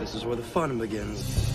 This is where the fun begins.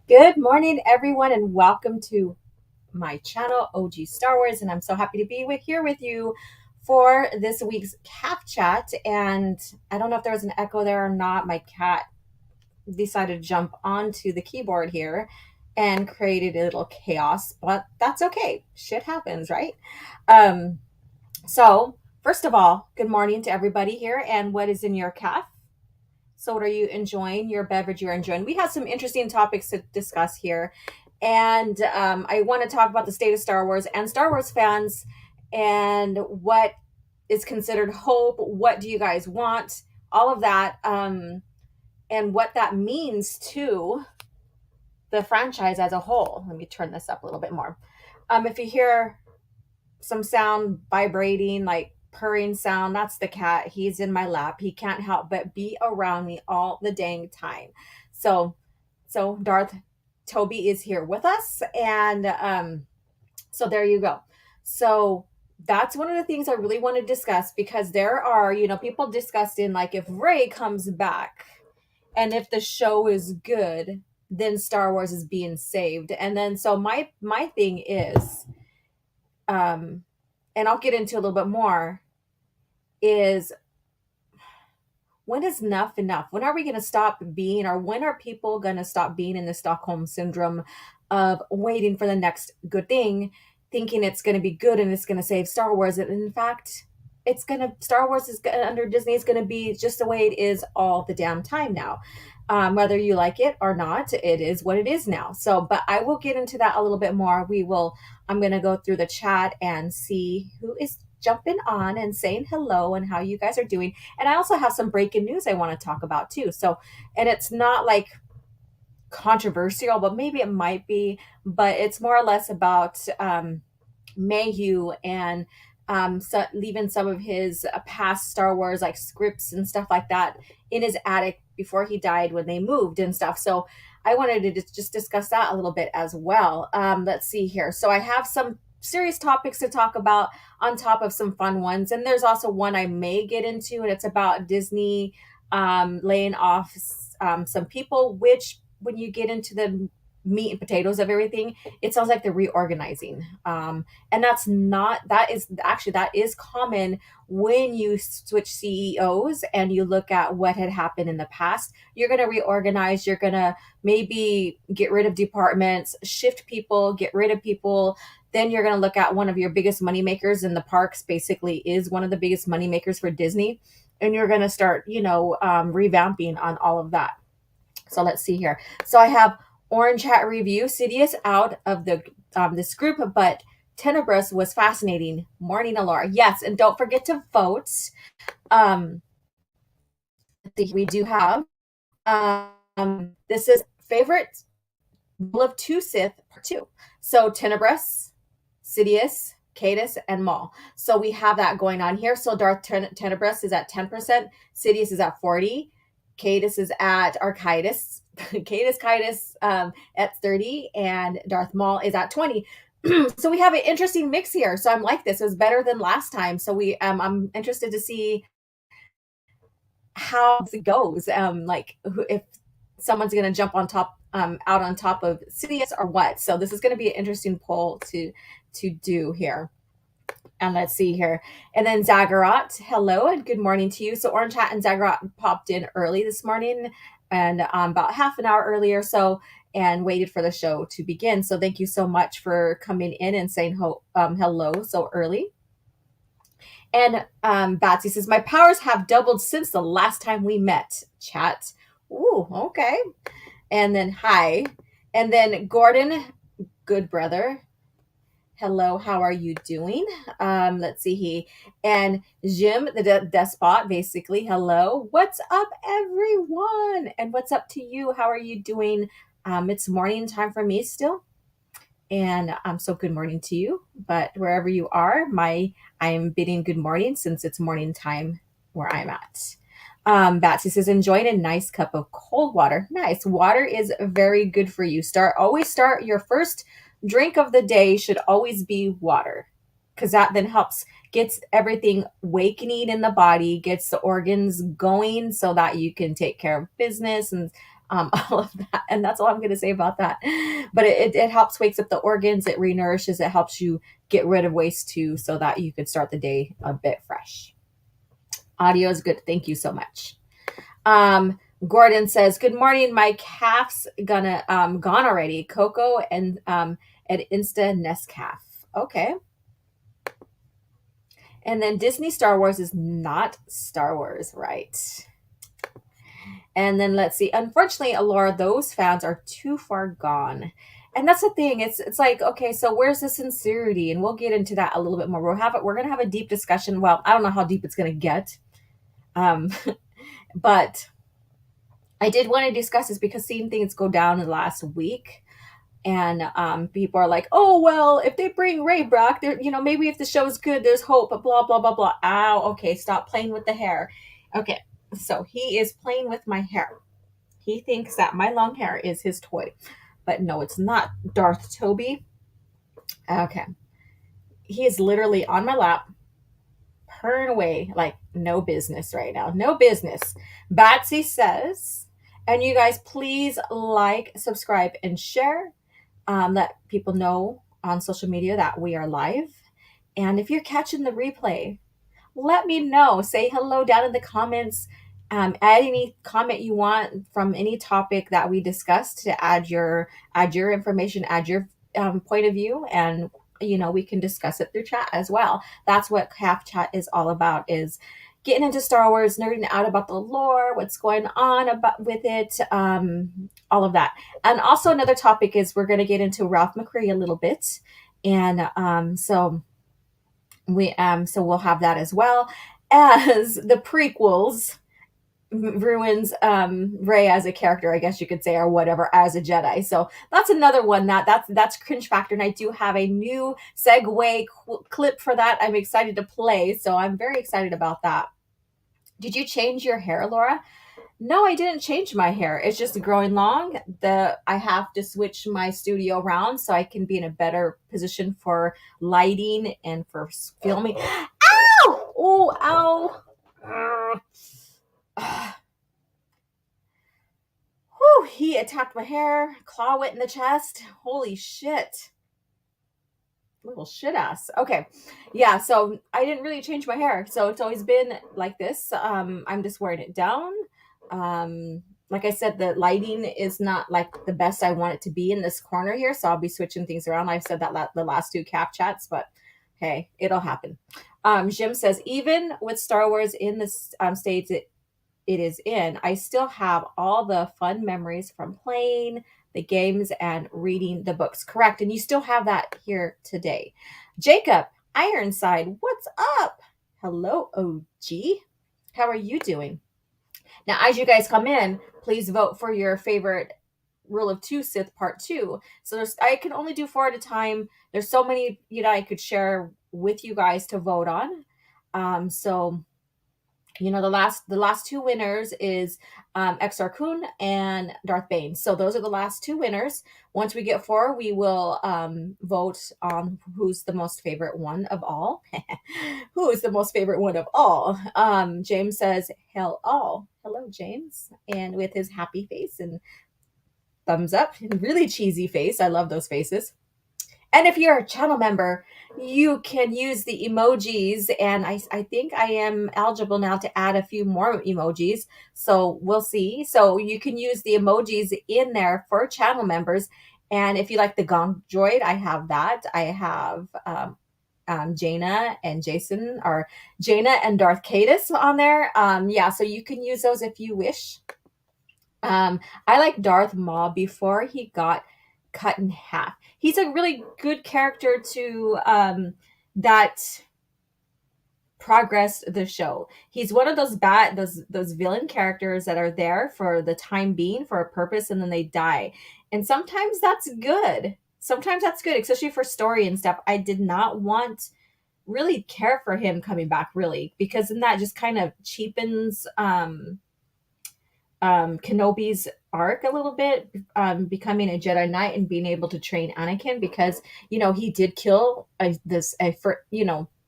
Good morning, everyone, and welcome to my channel, O.G.Starwars, and I'm so happy to be here with you for this week's Caff chat. And I don't know if there was an echo there or not. My cat decided to jump onto the keyboard here and created a little chaos, but that's okay. Shit happens, right? So first of all, good morning to everybody here, and what is in your Caff? So what are you enjoying? Your beverage you're enjoying? We have some interesting topics to discuss here. And I want to talk about the state of Star Wars and Star Wars fans and what is considered hope. What do you guys want? All of that. And what that means to the franchise as a whole. Let me turn this up a little bit more. If you hear some sound vibrating, like purring sound, that's the cat. He's in my lap. He can't help but be around me all the dang time. So Darth Toby is here with us, and so there you go. So that's one of the things I really want to discuss, because there are, people discussing, like, if Rey comes back and if the show is good, then Star Wars is being saved. And then so my thing is, and I'll get into a little bit more, is when is enough enough? When are we going to stop being, or when are people going to stop being in the Stockholm syndrome of waiting for the next good thing, thinking it's going to be good and it's going to save Star Wars? And in fact, Star Wars is under Disney is going to be just the way it is all the damn time now. Whether you like it or not, it is what it is now. So, but I will get into that a little bit more. I'm going to go through the chat and see who is jumping on and saying hello and how you guys are doing. And I also have some breaking news I want to talk about too. So, and it's not like controversial, but maybe it might be, but it's more or less about Mayhew and so leaving some of his past Star Wars like scripts and stuff like that in his attic before he died when they moved and stuff. So I wanted to just discuss that a little bit as well. Let's see here. So I have some serious topics to talk about on top of some fun ones. And there's also one I may get into, and it's about Disney laying off some people, which when you get into the meat and potatoes of everything, it sounds like they're reorganizing. And that is common when you switch CEOs and you look at what had happened in the past. You're going to reorganize. You're going to maybe get rid of departments, shift people, get rid of people. Then you're going to look at one of your biggest moneymakers in the parks, basically is one of the biggest moneymakers for Disney. And you're going to start, revamping on all of that. So let's see here. So I have Orange Hat Review. Sidious out of this group, but Tenebrous was fascinating. Morning, Alora. Yes, and don't forget to vote. We do have this is favorite Rule of Two Sith Part 2. So Tenebrous, Sidious, Cadus, and Maul. So we have that going on here. So Darth Tenebrous is at 10%, Sidious is at 40%, Cadus is at Architus, Cadus at 30, and Darth Maul is at 20. So we have an interesting mix here. So I'm like, this is better than last time. So I'm interested to see how it goes. If someone's going to jump on top, out on top of Sidious or what. So this is going to be an interesting poll to do here. And let's see here. And then Zaggerot, hello and good morning to you. So Orange Hat and Zaggerot popped in early this morning, and about half an hour earlier so, and waited for the show to begin. So thank you so much for coming in and saying hello so early. And Batsy says, my powers have doubled since the last time we met. Chat. Ooh, okay. And then hi. And then Gordon, good brother. Hello, how are you doing? Let's see and Jim, the despot, basically. Hello, what's up, everyone? And what's up to you? How are you doing? It's morning time for me still, and so good morning to you. But wherever you are, I'm bidding good morning since it's morning time where I'm at. Batsy says, enjoying a nice cup of cold water. Nice. Water is very good for you. Always start your first drink of the day should always be water, because that then gets everything wakening in the body, gets the organs going so that you can take care of business and all of that. And that's all I'm going to say about that. But it helps wakes up the organs. It renourishes. It helps you get rid of waste too, so that you could start the day a bit fresh. Audio is good. Thank you so much. Gordon says, good morning. My calf's gone already. Coco and at Insta Nescaf. Okay. And then Disney Star Wars is not Star Wars, right? And then let's see. Unfortunately, Alora, those fans are too far gone. And that's the thing. It's like, okay, so where's the sincerity? And we'll get into that a little bit more. We're gonna have a deep discussion. Well, I don't know how deep it's gonna get. But I did want to discuss this because seeing things go down in the last week, and people are like, oh well, if they bring Ray back, there, maybe if the show is good, there's hope. But blah blah blah blah. Ow, okay, stop playing with the hair. Okay, so he is playing with my hair. He thinks that my long hair is his toy, but no, it's not. Darth Toby. Okay, he is literally on my lap, purring away like no business right now. No business. Batsy says, and you guys please like, subscribe, and share. Let people know on social media that we are live. And if you're catching the replay, let me know. Say hello down in the comments. Add any comment you want from any topic that we discussed to add your information, add your point of view, and we can discuss it through chat as well. That's what Caff Chat is all about, is getting into Star Wars, nerding out about the lore, what's going on with it, all of that. And also another topic is we're going to get into Ralph McQuarrie a little bit, and so we'll have that as well as the prequels ruins Rey as a character, I guess you could say, or whatever, as a Jedi. So that's another one that's Cringe Factor, and I do have a new segue clip for that I'm excited to play. So I'm very excited about that. Did you change your hair, Laura? No, I didn't change my hair. It's just growing long. I have to switch my studio around so I can be in a better position for lighting and for filming. Ow! Oh, ow! Whew, he attacked my hair, claw went in the chest. Holy shit. Little shit ass. Okay. Yeah, so I didn't really change my hair. So it's always been like this. I'm just wearing it down. Like I said, the lighting is not like the best I want it to be in this corner here. So I'll be switching things around. I've said that the last two Caff Chats, but hey, it'll happen. Jim says, even with Star Wars in the states it is in, I still have all the fun memories from playing the games and reading the books. Correct. And you still have that here today. Jacob Ironside, what's up? Hello, OG. How are you doing? Now, as you guys come in, please vote for your favorite Rule of Two Sith Part 2. So I can only do 4 at a time. There's so many, I could share with you guys to vote on. So the last two winners is Exar Kun and Darth Bane. So those are the last two winners. Once we get 4, we will vote on who's the most favorite one of all. Who is the most favorite one of all? James says, hell all. Hello, James. And with his happy face and thumbs up, really cheesy face. I love those faces. And if you're a channel member, you can use the emojis. And I think I am eligible now to add a few more emojis. So we'll see. So you can use the emojis in there for channel members. And if you like the gong droid, I have that. I have Jaina and Jason, or Jaina and Darth Cadus on there. Yeah, so you can use those if you wish. I like Darth Maul before he got cut in half. He's a really good character to that progressed the show. He's one of those those villain characters that are there for the time being for a purpose and then they die. And sometimes that's good. Sometimes that's good, especially for story and stuff. I did not want really care for him coming back really because then that just kind of cheapens Kenobi's arc a little bit, becoming a Jedi Knight and being able to train Anakin because he did kill the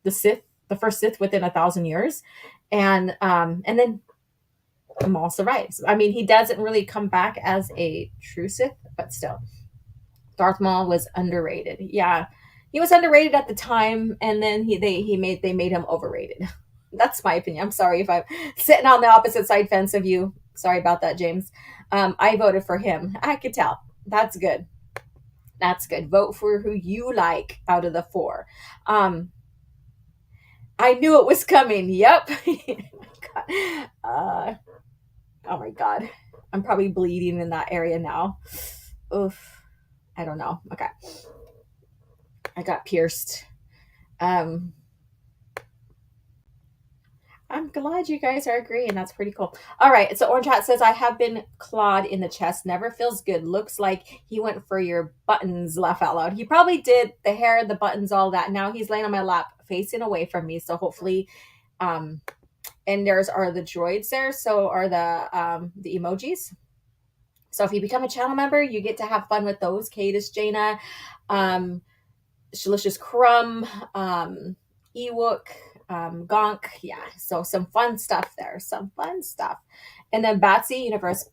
Sith, the first Sith within 1,000 years, and then Maul survives. I mean, he doesn't really come back as a true Sith, but still, Darth Maul was underrated. Yeah, he was underrated at the time, and then they made him overrated. That's my opinion. I'm sorry if I'm sitting on the opposite side fence of you. Sorry about that, James. I voted for him. I could tell. That's good. That's good. Vote for who you like out of the four. I knew it was coming. Yep. uh, oh my god. I'm probably bleeding in that area now. Oof. I don't know. Okay. I got pierced. Um, I'm glad you guys are agreeing. That's pretty cool. All right. So Orange Hat says, I have been clawed in the chest. Never feels good. Looks like he went for your buttons. Laugh out loud. He probably did. The hair, the buttons, all that. Now he's laying on my lap facing away from me. So hopefully, and there's are the droids there. So are the emojis. So if you become a channel member, you get to have fun with those. Cadis, Jaina, Shalicious Crumb, Ewok, Gonk. Yeah, so some fun stuff there. Some fun stuff. And then Batsy Universe,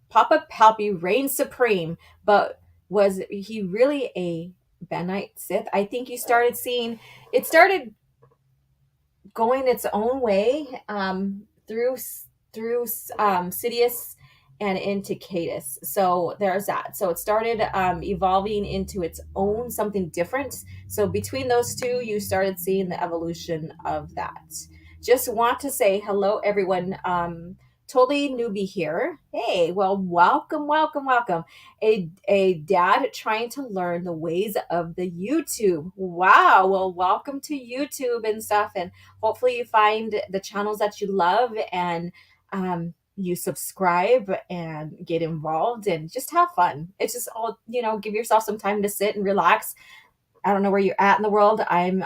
Papa Palpy reigns supreme, but was he really a Benite Sith? I think you started seeing it started going its own way through Sidious and into Cadis. So there's that. So it started evolving into its own something different. So between those two, you started seeing the evolution of that. Just want to say hello, everyone. Totally newbie here. Hey, well, welcome, welcome, welcome. A dad trying to learn the ways of the YouTube. Wow. Well, welcome to YouTube and stuff. And hopefully you find the channels that you love and you subscribe and get involved and just have fun. It's just all, give yourself some time to sit and relax. I don't know where you're at in the world. I'm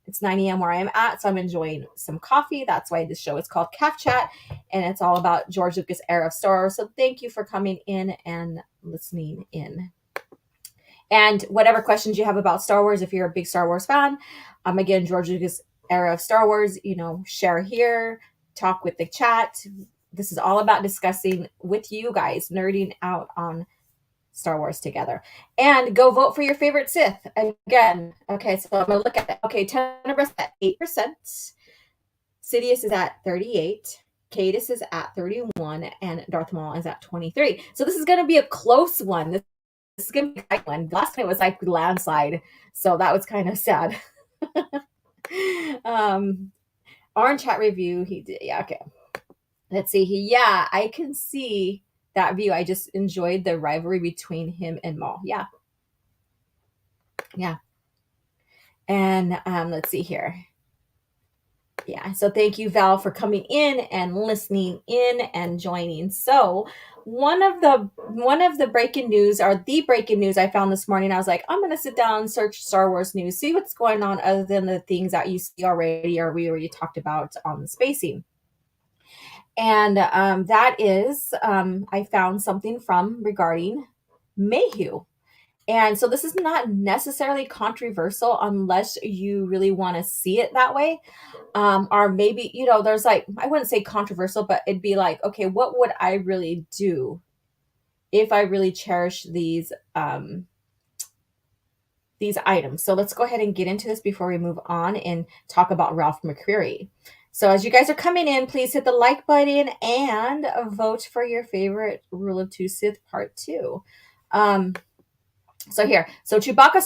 it's 9 a.m. where I am at, so I'm enjoying some coffee. That's why this show is called Caff Chat, and it's all about George Lucas era of Star Wars. So thank you for coming in and listening in. And whatever questions you have about Star Wars, if you're a big Star Wars fan, again, George Lucas era of Star Wars, share here, talk with the chat. This is all about discussing with you guys, nerding out on Star Wars together. And go vote for your favorite Sith. Again, okay, so I'm going to look at that. Okay, Tenebrous at 8%. Sidious is at 38. Cadis is at 31. And Darth Maul is at 23. So this is going to be a close one. This is going to be a tight one. Last time it was like landslide. So that was kind of sad. Orange Hat review. He did. Yeah, okay. Let's see. Yeah, I can see that view. I just enjoyed the rivalry between him and Maul. Yeah. Yeah. And let's see here. Yeah. So thank you, Val, for coming in and listening in and joining. So one of the breaking news or the breaking news I found this morning, I was like, I'm going to sit down and search Star Wars news, see what's going on other than the things that you see already or we already talked about on the spacing. And that is, I found something regarding Mayhew. And so this is not necessarily controversial unless you really want to see it that way. Or maybe, there's I wouldn't say controversial, but it'd be like, okay, what would I really do if I really cherish these items? So let's go ahead and get into this before we move on and talk about Ralph McQuarrie. So as you guys are coming in, please hit the like button and vote for your favorite Rule of Two Sith Part 2. So Chewbacca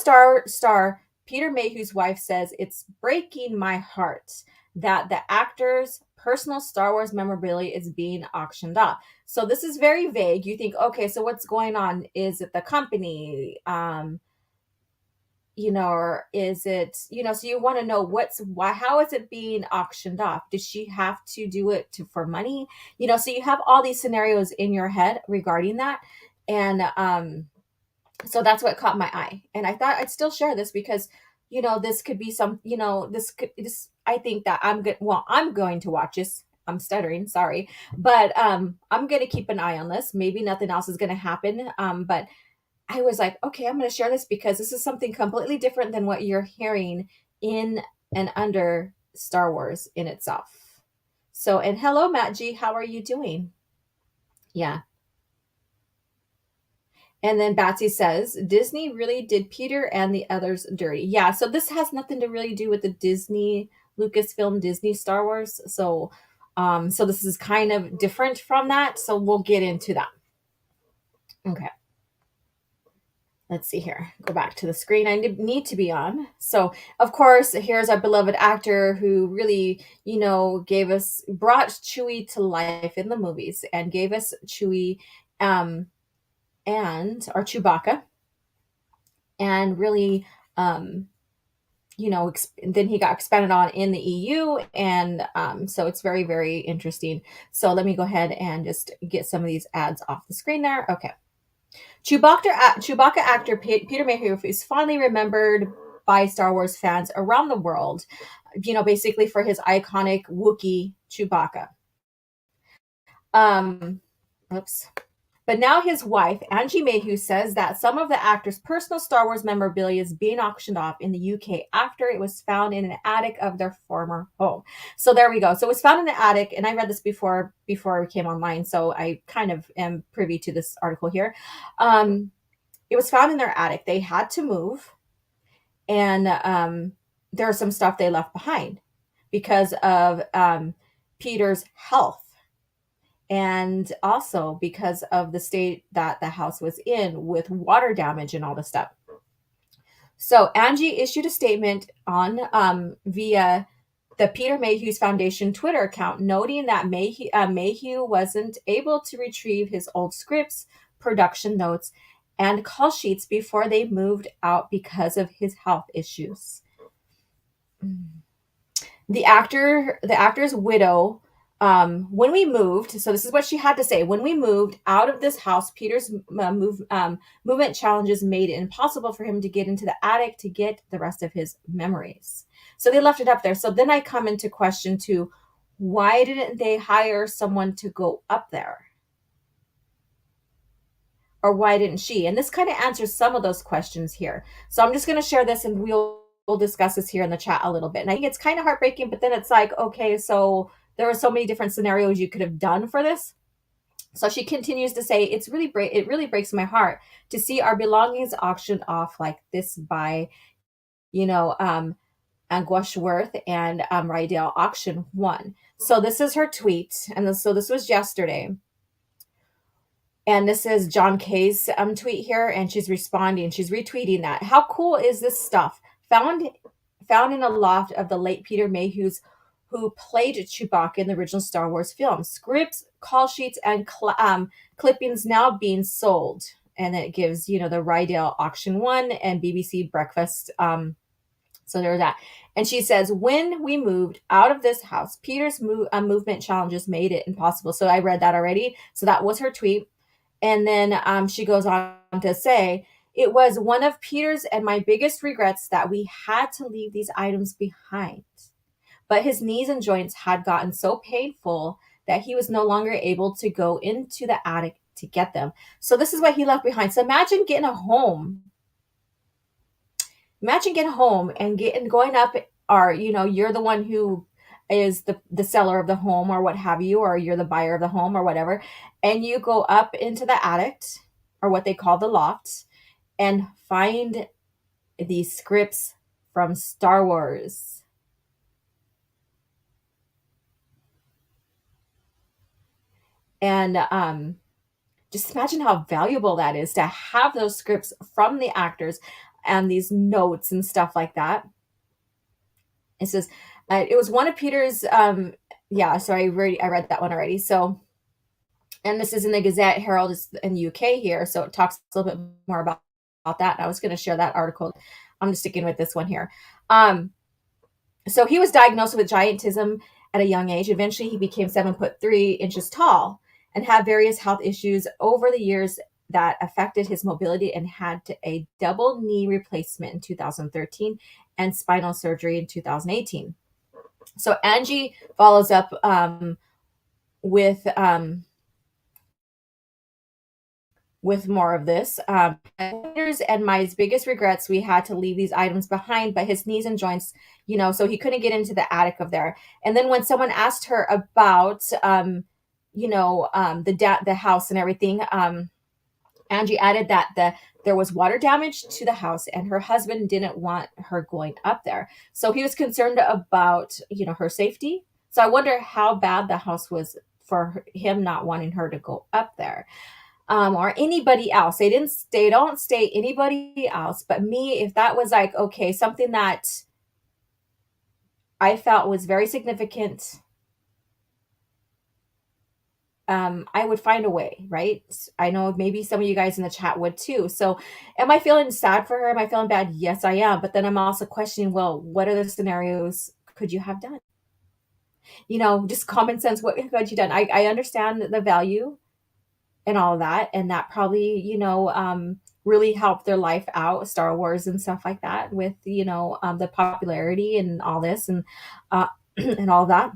star Peter Mayhew's wife says, it's breaking my heart that the actors personal Star Wars memorabilia is being auctioned off. So this is very vague. You think, okay, so what's going on? Is it the company? Or is it, so you want to know how is it being auctioned off? Does she have to do it for money? So you have all these scenarios in your head regarding that. And so that's what caught my eye. And I thought I'd still share this because, this could be some, I think that I'm going to watch this. I'm stuttering, sorry. But I'm going to keep an eye on this. Maybe nothing else is going to happen. But I was like, okay, I'm going to share this because this is something completely different than what you're hearing in and under Star Wars in itself. So, and hello, Matt G. How are you doing? Yeah. And then Batsy says, Disney really did Peter and the others dirty. Yeah, so this has nothing to really do with the Disney, Lucasfilm, Disney, Star Wars. So this is kind of different from that. So we'll get into that. Okay. Let's see here. Go back to the screen I need to be on. So, of course, here's our beloved actor who really, brought Chewie to life in the movies and gave us Chewie or Chewbacca, and really, then he got expanded on in the EU, and so it's very, very interesting. So let me go ahead and just get some of these ads off the screen there. Okay. Chewbacca actor Peter Mayhew is fondly remembered by Star Wars fans around the world, basically for his iconic Wookiee Chewbacca. Oops. But now his wife, Angie Mayhew, says that some of the actor's personal Star Wars memorabilia is being auctioned off in the UK after it was found in an attic of their former home. So there we go. So it was found in the attic, and I read this before we came online, so I kind of am privy to this article here. It was found in their attic. They had to move, and there's some stuff they left behind because of Peter's health. And also because of the state that the house was in with water damage and all this stuff. So Angie issued a statement on via the Peter Mayhew's Foundation Twitter account, noting that Mayhew wasn't able to retrieve his old scripts, production notes, and call sheets before they moved out because of his health issues. The actor's widow, when we moved, so this is what she had to say. When we moved out of this house, Peter's movement challenges made it impossible for him to get into the attic to get the rest of his memories. So they left it up there. So then I come into question too, why didn't they hire someone to go up there? Or why didn't she? And this kind of answers some of those questions here. So I'm just going to share this, and we'll discuss this here in the chat a little bit. And I think it's kind of heartbreaking, but then it's like, okay, so there are so many different scenarios you could have done for this. So she continues to say, it really breaks my heart to see our belongings auctioned off like this by, Anguashworth and Rydell Auction 1. So this is her tweet. And so this was yesterday. And this is John Kay's tweet here, and she's responding. She's retweeting that. How cool is this stuff? Found in a loft of the late Peter Mayhew's, who played Chewbacca in the original Star Wars film. Scripts, call sheets, and clippings now being sold. And then it gives, the Rydell Auction 1 and BBC Breakfast. So there's that. And she says, when we moved out of this house, Peter's movement challenges made it impossible. So I read that already. So that was her tweet. And then she goes on to say, it was one of Peter's and my biggest regrets that we had to leave these items behind. But his knees and joints had gotten so painful that he was no longer able to go into the attic to get them. So this is what he left behind. So imagine getting home. Imagine getting home and going up, or, you're the one who is the seller of the home or what have you, or you're the buyer of the home or whatever. And you go up into the attic, or what they call the loft, and find these scripts from Star Wars. And just imagine how valuable that is to have those scripts from the actors and these notes and stuff like that. It says, it was one of Peter's yeah, so I read that one already. So, and this is in the Gazette Herald is in the UK here, so it talks a little bit more about that. And I was going to share that article. I'm just sticking with this one here. Um, so he was diagnosed with giantism at a young age. Eventually, he became 7'3" tall and had various health issues over the years that affected his mobility and had a double knee replacement in 2013 and spinal surgery in 2018. So Angie follows up with um, with more of this. And my biggest regrets, we had to leave these items behind, but his knees and joints, so he couldn't get into the attic of there. And then when someone asked her about, the house and everything, Angie added that there was water damage to the house, and her husband didn't want her going up there. So he was concerned about, her safety. So I wonder how bad the house was for him not wanting her to go up there, or anybody else. They don't state anybody else, but me, if that was like, okay, something that I felt was very significant, I would find a way, right? I know maybe some of you guys in the chat would too. So, am I feeling sad for her? Am I feeling bad? Yes, I am. But then I'm also questioning, well, what other scenarios could you have done? Just common sense. What could you done? I understand the value and all of that, and that probably really helped their life out, Star Wars and stuff like that, with the popularity and all this and and all that.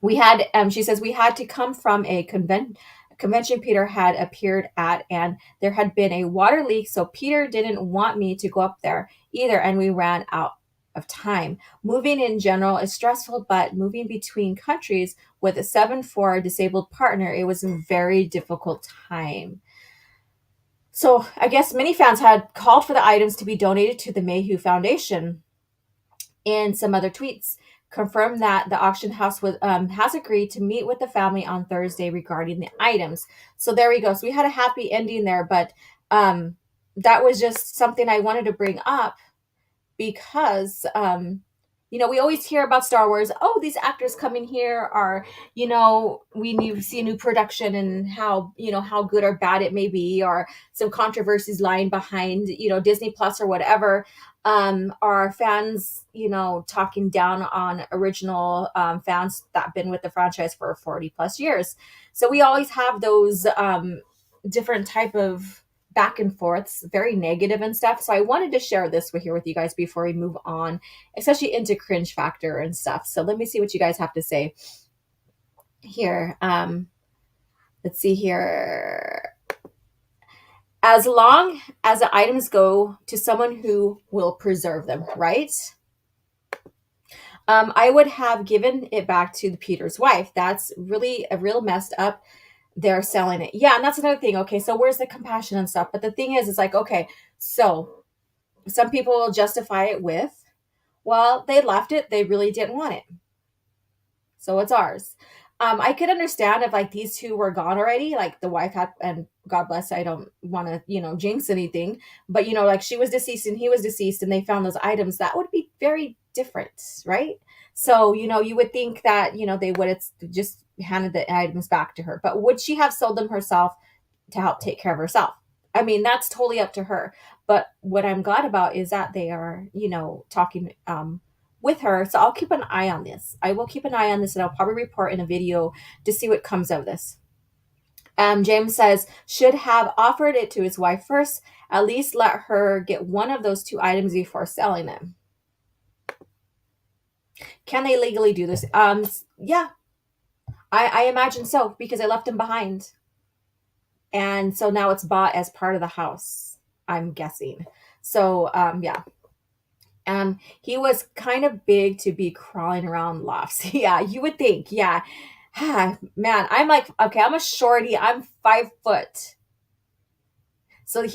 We had She says, we had to come from a convention Peter had appeared at, and there had been a water leak, so Peter didn't want me to go up there either, and we ran out of time. Moving in general is stressful, but moving between countries with a 7'4" disabled partner, it was a very difficult time. So I guess many fans had called for the items to be donated to the Mayhew Foundation. In some other tweets, confirmed that the auction house has agreed to meet with the family on Thursday regarding the items. So there we go. So we had a happy ending there, but that was just something I wanted to bring up because we always hear about Star Wars. Oh, these actors coming here are, we see a new production and how good or bad it may be, or some controversies lying behind, Disney Plus or whatever. Are fans, talking down on original fans that have been with the franchise for 40 plus years. So we always have those different type of back and forths, very negative and stuff. So I wanted to share this with you guys before we move on, especially into Cringe Factor and stuff. So let me see what you guys have to say here. Let's see here. As long as the items go to someone who will preserve them, right? I would have given it back to Peter's wife. That's really a real messed up. They're selling it. Yeah, and that's another thing. Okay, so where's the compassion and stuff? But the thing is, it's like, okay, so some people will justify it with, well, they left it. They really didn't want it. So it's ours. I could understand if like these two were gone already, like the wife had, and God bless, I don't want to, jinx anything, but like she was deceased and he was deceased and they found those items, that would be very different, right? So, you would think that, they would have just handed the items back to her, but would she have sold them herself to help take care of herself? I mean, that's totally up to her. But what I'm glad about is that they are, talking with her. So I'll keep an eye on this. I will keep an eye on this, and I'll probably report in a video to see what comes of this. James says, should have offered it to his wife first. At least let her get one of those two items before selling them. Can they legally do this? Yeah, I imagine so, because I left him behind. And so now it's bought as part of the house, I'm guessing. So, yeah. He was kind of big to be crawling around lofts. Yeah, you would think. Yeah. Man, I'm like, okay, I'm a shorty. I'm 5 foot. So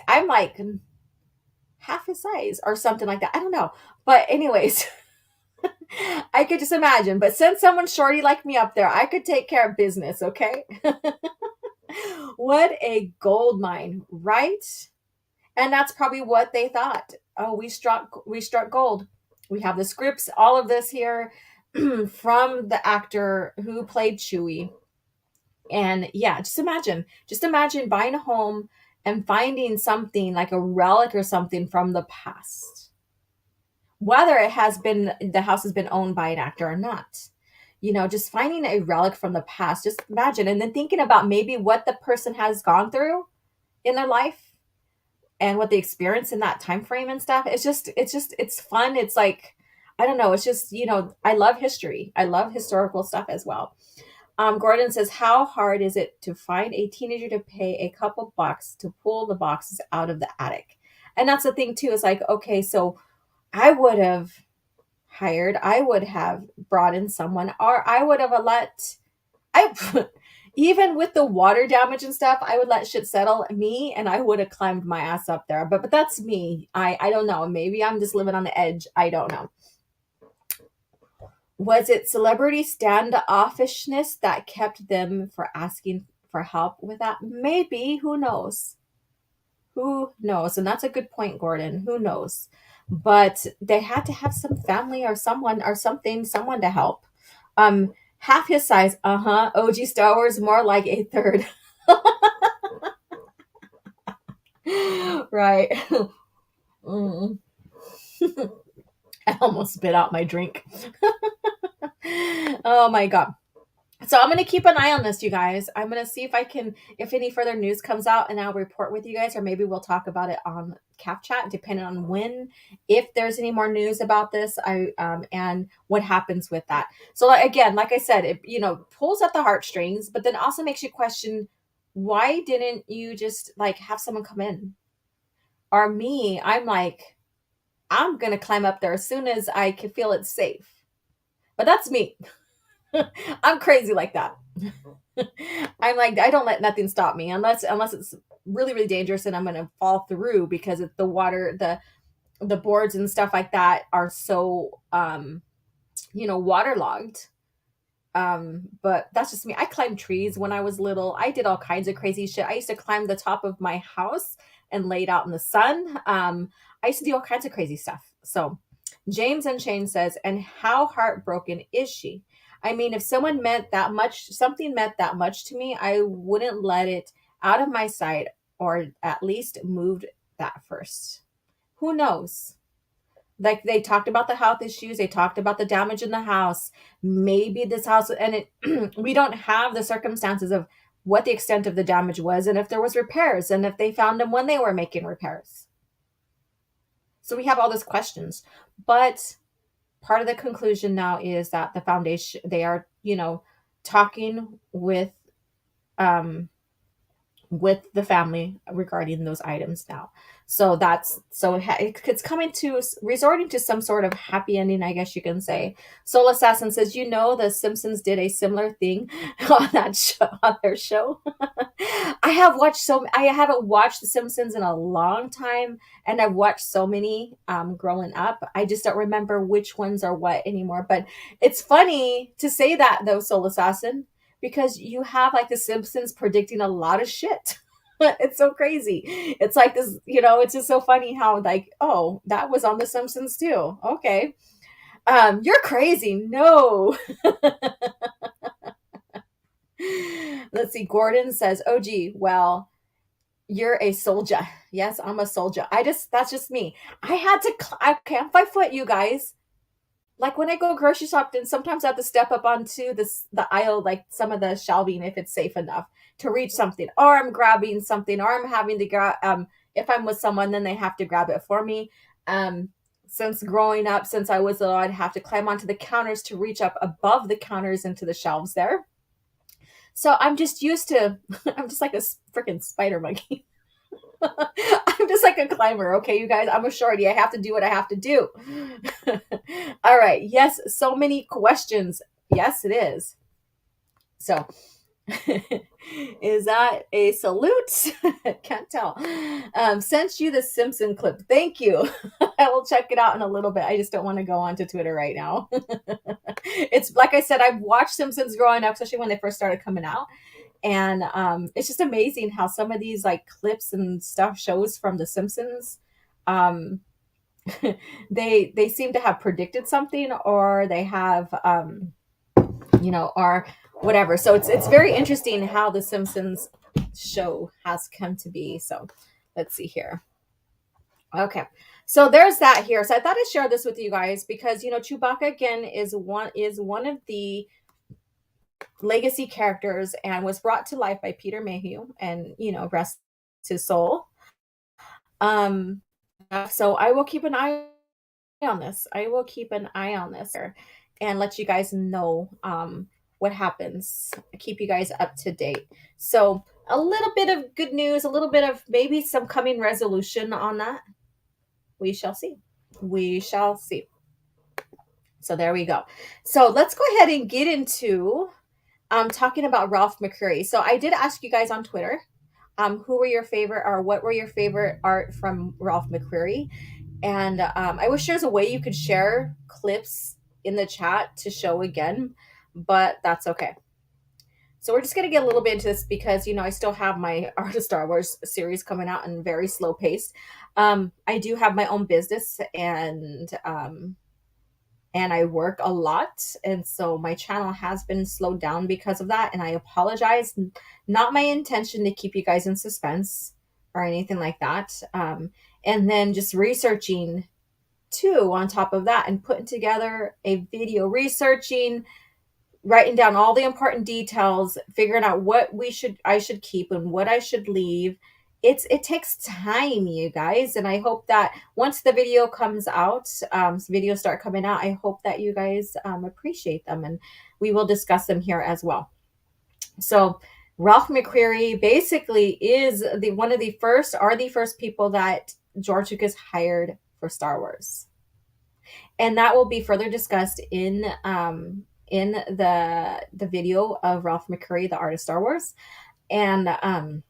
I'm like half his size or something like that. I don't know. But anyways, I could just imagine. But send someone shorty like me up there. I could take care of business, okay? What a gold mine, right? And that's probably what they thought. Oh, we struck gold. We have the scripts, all of this here. from the actor who played Chewie. And yeah, just imagine buying a home and finding something like a relic or something from the past, whether the house has been owned by an actor or not. Just finding a relic from the past. Just imagine, and then thinking about maybe what the person has gone through in their life and what they experience in that time frame and stuff. It's fun. It's like, I don't know. It's just, I love history. I love historical stuff as well. Gordon says, how hard is it to find a teenager to pay a couple bucks to pull the boxes out of the attic? And that's the thing too, is like, okay, so I would have brought in someone, or I would have I even with the water damage and stuff, I would let shit settle me and I would have climbed my ass up there. But that's me. I don't know. Maybe I'm just living on the edge. I don't know. Was it celebrity standoffishness that kept them for asking for help with that? Maybe. Who knows? Who knows? And that's a good point, Gordon. Who knows? But they had to have some family or someone or something, someone to help. Half his size, O.G.Starwars, more like a third. Right. Mm. I almost spit out my drink. Oh my god. So I'm going to keep an eye on this, you guys. I'm going to see if any further news comes out, and I'll report with you guys, or maybe we'll talk about it on Caff Chat, depending on if there's any more news about this, and what happens with that. So again, like I said, it, pulls at the heartstrings, but then also makes you question, why didn't you just like have someone come in? Or me, I'm like, I'm going to climb up there as soon as I can feel it's safe. But that's me. I'm crazy like that. I'm like, I don't let nothing stop me unless it's really, really dangerous and I'm going to fall through because it's the water, the boards and stuff like that are so, waterlogged. But that's just me. I climbed trees when I was little. I did all kinds of crazy shit. I used to climb the top of my house and laid out in the sun. I used to do all kinds of crazy stuff. So James and Shane says, and how heartbroken is she? I mean, if something meant that much to me, I wouldn't let it out of my sight, or at least moved that first. Who knows? Like, they talked about the health issues, they talked about the damage in the house. Maybe this house, and we don't have the circumstances of what the extent of the damage was, and if there was repairs, and if they found them when they were making repairs. So we have all these questions, but part of the conclusion now is that the foundation, they are, talking with the family regarding those items now. So it's coming to resorting to some sort of happy ending, I guess you can say. Soul Assassin says, the Simpsons did a similar thing on their show. I haven't watched The Simpsons in a long time, and I've watched so many growing up. I just don't remember which ones are what anymore. But it's funny to say that though, Soul Assassin, because you have like The Simpsons predicting a lot of shit. It's so crazy. It's like this, it's just so funny how like, oh, that was on The Simpsons too. Okay. You're crazy. No. Let's see. Gordon says, oh, gee, well, you're a soldier. Yes, I'm a soldier. That's just me. I can't 5 foot, you guys. Like when I go grocery shopping, sometimes I have to step up onto the aisle, like some of the shelving, if it's safe enough to reach something, or I'm grabbing something, or I'm having to grab. If I'm with someone, then they have to grab it for me. Since growing up, since I was little, I'd have to climb onto the counters to reach up above the counters into the shelves there. So I'm just used to. I'm just like a freaking spider monkey. I'm just like a climber, okay, you guys? I'm a shorty. I have to do what I have to do. All right. Yes, so many questions. Yes, it is. So, is that a salute? Can't tell. Sent you the Simpson clip. Thank you. I will check it out in a little bit. I just don't want to go onto Twitter right now. It's like I said, I've watched Simpsons growing up, especially when they first started coming out. And it's just amazing how some of these like clips and stuff shows from The Simpsons they seem to have predicted something, or they have or whatever. So it's very interesting how the Simpsons show has come to be. So let's see here. Okay. So there's that here. So I thought I'd share this with you guys because Chewbacca again is one of the legacy characters and was brought to life by Peter Mayhew, and rest his soul. Um so I will keep an eye on this. I will keep an eye on this here and let you guys know what happens. Keep you guys up to date. So a little bit of good news, a little bit of maybe some coming resolution on that. We shall see. We shall see. So there we go. So let's go ahead and get into talking about Ralph McQuarrie. So I did ask you guys on Twitter, who were your favorite, or what were your favorite art from Ralph McQuarrie? And I wish there's a way you could share clips in the chat to show again, but that's okay. So we're just going to get a little bit into this because, I still have my Art of Star Wars series coming out and very slow paced. I do have my own business, and I work a lot. And so my channel has been slowed down because of that. And I apologize. Not my intention to keep you guys in suspense or anything like that. And then just researching too on top of that, and putting together a video, researching, writing down all the important details, figuring out what I should keep and what I should leave. It takes time, you guys, and I hope that once the video comes out, videos start coming out, I hope that you guys appreciate them, and we will discuss them here as well. So Ralph McQuarrie basically is the first people that George Lucas hired for Star Wars, and that will be further discussed in the video of Ralph McQuarrie, the Art of Star Wars. And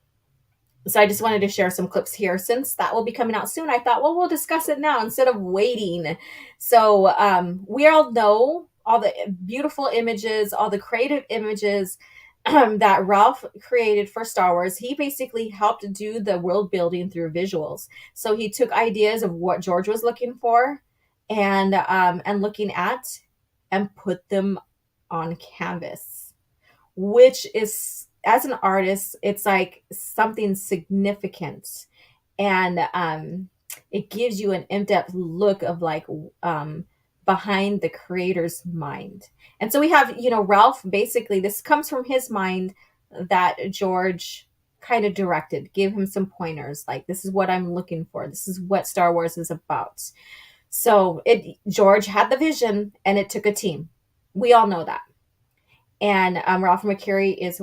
so I just wanted to share some clips here since that will be coming out soon. I thought, well, we'll discuss it now instead of waiting. So we all know all the beautiful images, all the creative images that Ralph created for Star Wars. He basically helped do the world building through visuals. So he took ideas of what George was looking for and looking at, and put them on canvas, which is, as an artist, it's like something significant, and it gives you an in-depth look of like behind the creator's mind. And so we have, Ralph, basically this comes from his mind that George kind of directed, gave him some pointers, like, this is what I'm looking for, this is what Star Wars is about. So George had the vision, and it took a team. We all know that. And Ralph McQuarrie is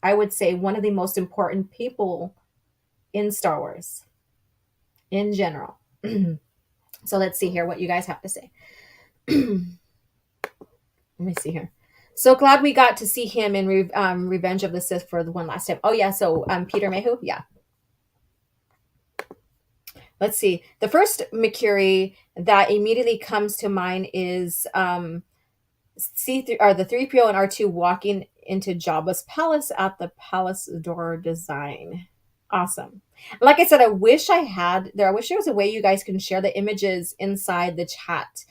I would say, one of the most important people in Star Wars in general. So let's see here what you guys have to say. Let me see here. So glad we got to see him in Revenge of the Sith for the one last time. Oh yeah, so Peter Mayhew, yeah. Let's see. The first McQuarrie that immediately comes to mind is C3 or the 3PO and R2 walking into Jabba's palace at the palace door design. Awesome. Like I said, I wish there was a way you guys can share the images inside the chat.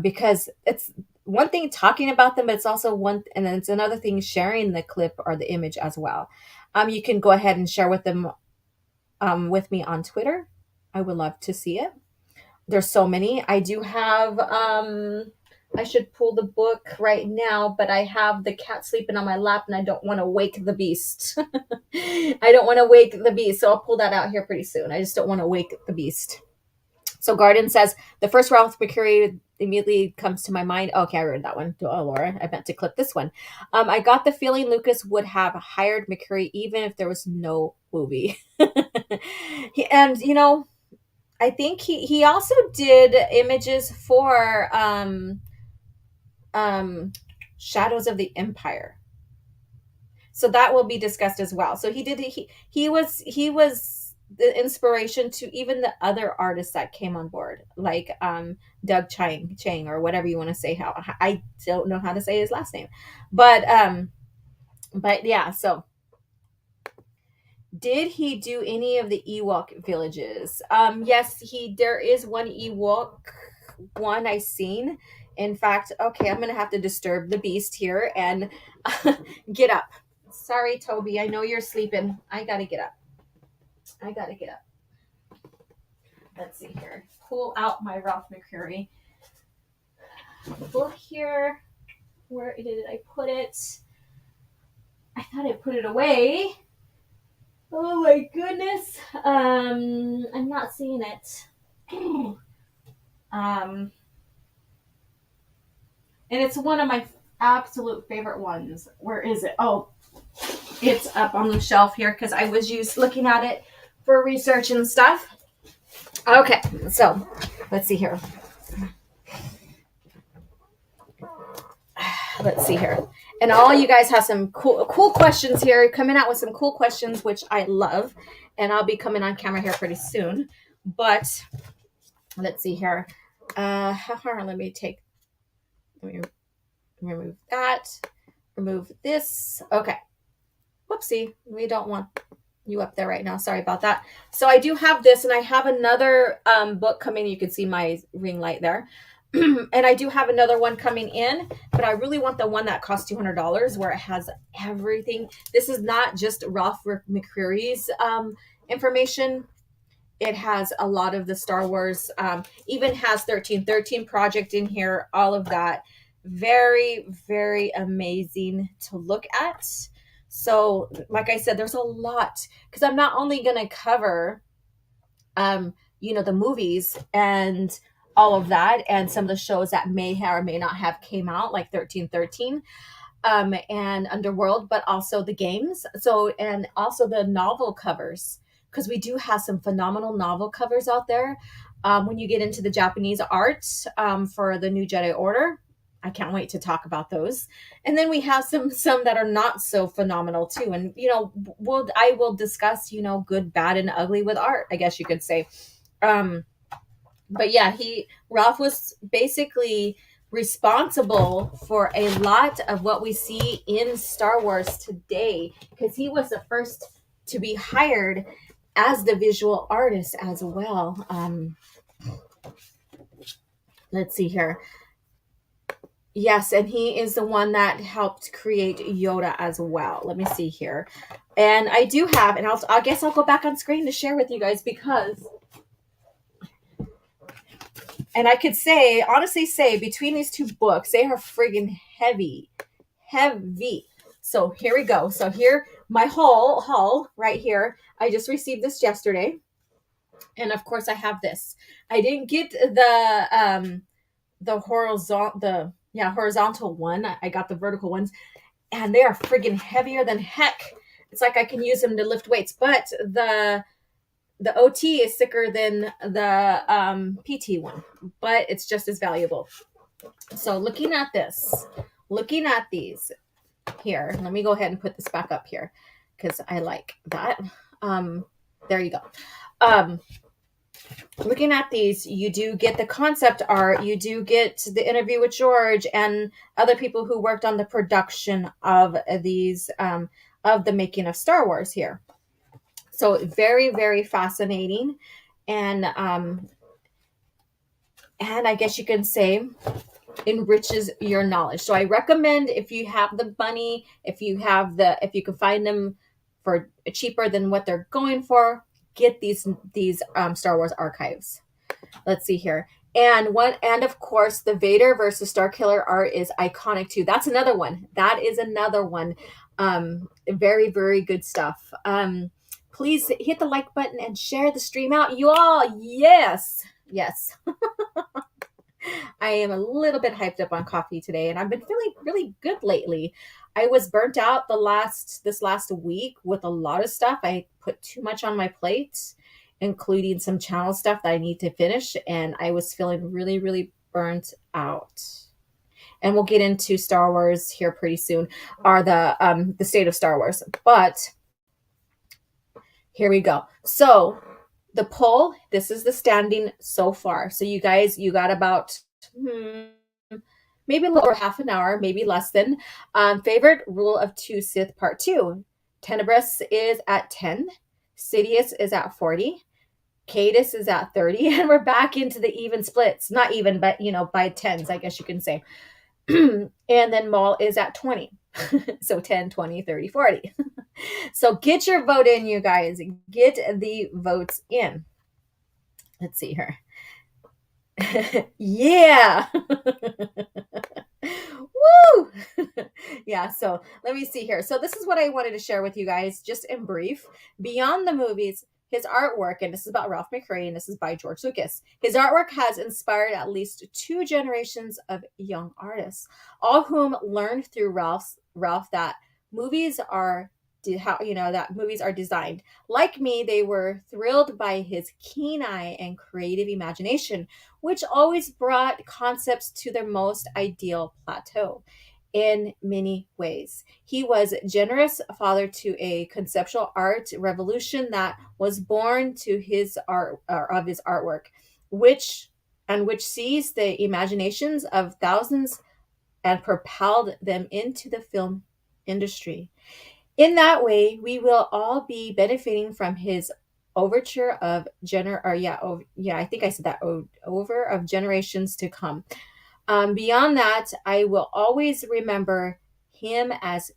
Because it's one thing talking about them, but it's also and then it's another thing sharing the clip or the image as well. You can go ahead and share with them with me on Twitter. I would love to see it. There's so many. I do have I should pull the book right now, but I have the cat sleeping on my lap, and I don't want to wake the beast. I don't want to wake the beast, so I'll pull that out here pretty soon. I just don't want to wake the beast. So Garden says, the first Ralph McQuarrie immediately comes to my mind. Okay, I read that one. Oh, Laura, I meant to clip this one. I got the feeling Lucas would have hired McQuarrie even if there was no movie. And, I think he also did images for Shadows of the Empire. So that will be discussed as well. So he was the inspiration to even the other artists that came on board, like Doug Chang, or whatever you want to say. How I don't know how to say his last name, but yeah. So Did he do any of the Ewok villages? Yes, there is one Ewok one I seen. In fact, okay, I'm gonna have to disturb the beast here and get up. Sorry, Toby. I know you're sleeping. I gotta get up. I gotta get up. Let's see here. Pull out my Ralph McQuarrie book here. Where did I put it? I thought I put it away. Oh my goodness. I'm not seeing it. And it's one of my absolute favorite ones. Where is it? Oh, it's up on the shelf here because I was looking at it for research and stuff. Okay, so let's see here. Let's see here. And all you guys have some cool questions here, coming out with some cool questions, which I love. And I'll be coming on camera here pretty soon. But let's see here. Let me remove that. Remove this. Okay. Whoopsie. We don't want you up there right now. Sorry about that. So I do have this, and I have another book coming. You can see my ring light there. And I do have another one coming in, but I really want the one that costs $200 where it has everything. This is not just Ralph McQuarrie's information. It has a lot of the Star Wars, even has 1313 Project in here, all of that. Very, very amazing to look at. So, like I said, there's a lot, because I'm not only going to cover, the movies and all of that, and some of the shows that may have or may not have came out, like 1313 and Underworld, but also the games. So, and also the novel covers, because we do have some phenomenal novel covers out there. When you get into the Japanese art for the New Jedi Order, I can't wait to talk about those. And then we have some that are not so phenomenal too. And I will discuss good, bad, and ugly with art, I guess you could say. But yeah, Ralph was basically responsible for a lot of what we see in Star Wars today, because he was the first to be hired as the visual artist as well. Let's see here. Yes, and he is the one that helped create Yoda as well. Let me see here. And I do have, and I guess I'll go back on screen to share with you guys, because, and I could honestly say, between these two books, they are friggin' heavy. So here we go. So here, my haul right here. I just received this yesterday. And of course I have this. I didn't get the horizontal one. I got the vertical ones, and they are friggin' heavier than heck. It's like I can use them to lift weights, but the OT is thicker than the PT one, but it's just as valuable. So looking at these here, let me go ahead and put this back up here, because I like that. There you go. Looking at these, you do get the concept art, you do get the interview with George and other people who worked on the production of these, of the making of Star Wars here. So very, very fascinating. And I guess you can say enriches your knowledge. So I recommend, if you have the money, if you can find them for cheaper than what they're going for, get these Star Wars archives. Let's see here. And of course, the Vader versus Starkiller art is iconic too. That's another one. That is another one. Very, very good stuff. Please hit the like button and share the stream out, you all. Yes. I am a little bit hyped up on coffee today, and I've been feeling really good lately. I was burnt out this last week with a lot of stuff. I put too much on my plate, including some channel stuff that I need to finish, and I was feeling really, really burnt out. And we'll get into Star Wars here pretty soon, or the state of Star Wars. But here we go. So the poll, this is the standing so far. So you guys, you got about maybe a little over half an hour, maybe less than. Favorite Rule of Two Sith Part 2. Tenebris is at 10. Sidious is at 40. Cadus is at 30. And we're back into the even splits. Not even, but, by tens, I guess you can say. And then Maul is at 20. So 10, 20, 30, 40. So get your vote in, you guys. Get the votes in. Let's see here. Yeah. Woo! Yeah, so let me see here. So this is what I wanted to share with you guys, just in brief. Beyond the movies, his artwork, and this is about Ralph McQuarrie, and this is by George Lucas. His artwork has inspired at least two generations of young artists, all whom learned through Ralph that movies are that movies are designed. Like me, they were thrilled by his keen eye and creative imagination, which always brought concepts to their most ideal plateau in many ways. He was a generous father to a conceptual art revolution that was born to his art of his artwork, which seized the imaginations of thousands and propelled them into the film industry. In that way, we will all be benefiting from his overture of I think I said that over of generations to come. Beyond that, I will always remember him as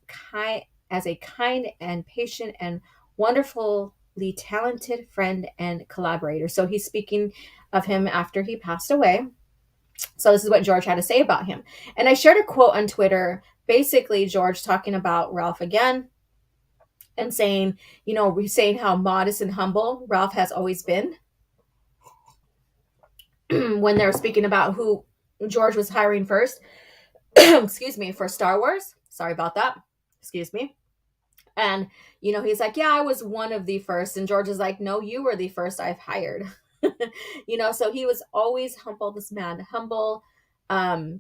a kind and patient and wonderfully talented friend and collaborator. So he's speaking of him after he passed away. So this is what George had to say about him. And I shared a quote on Twitter, basically George talking about Ralph again and saying, saying how modest and humble Ralph has always been. When they're speaking about who George was hiring first, excuse me, for Star Wars. Sorry about that. Excuse me. And, he's like, yeah, I was one of the first. And George is like, no, you were the first I've hired. So he was always humble, this man, humble,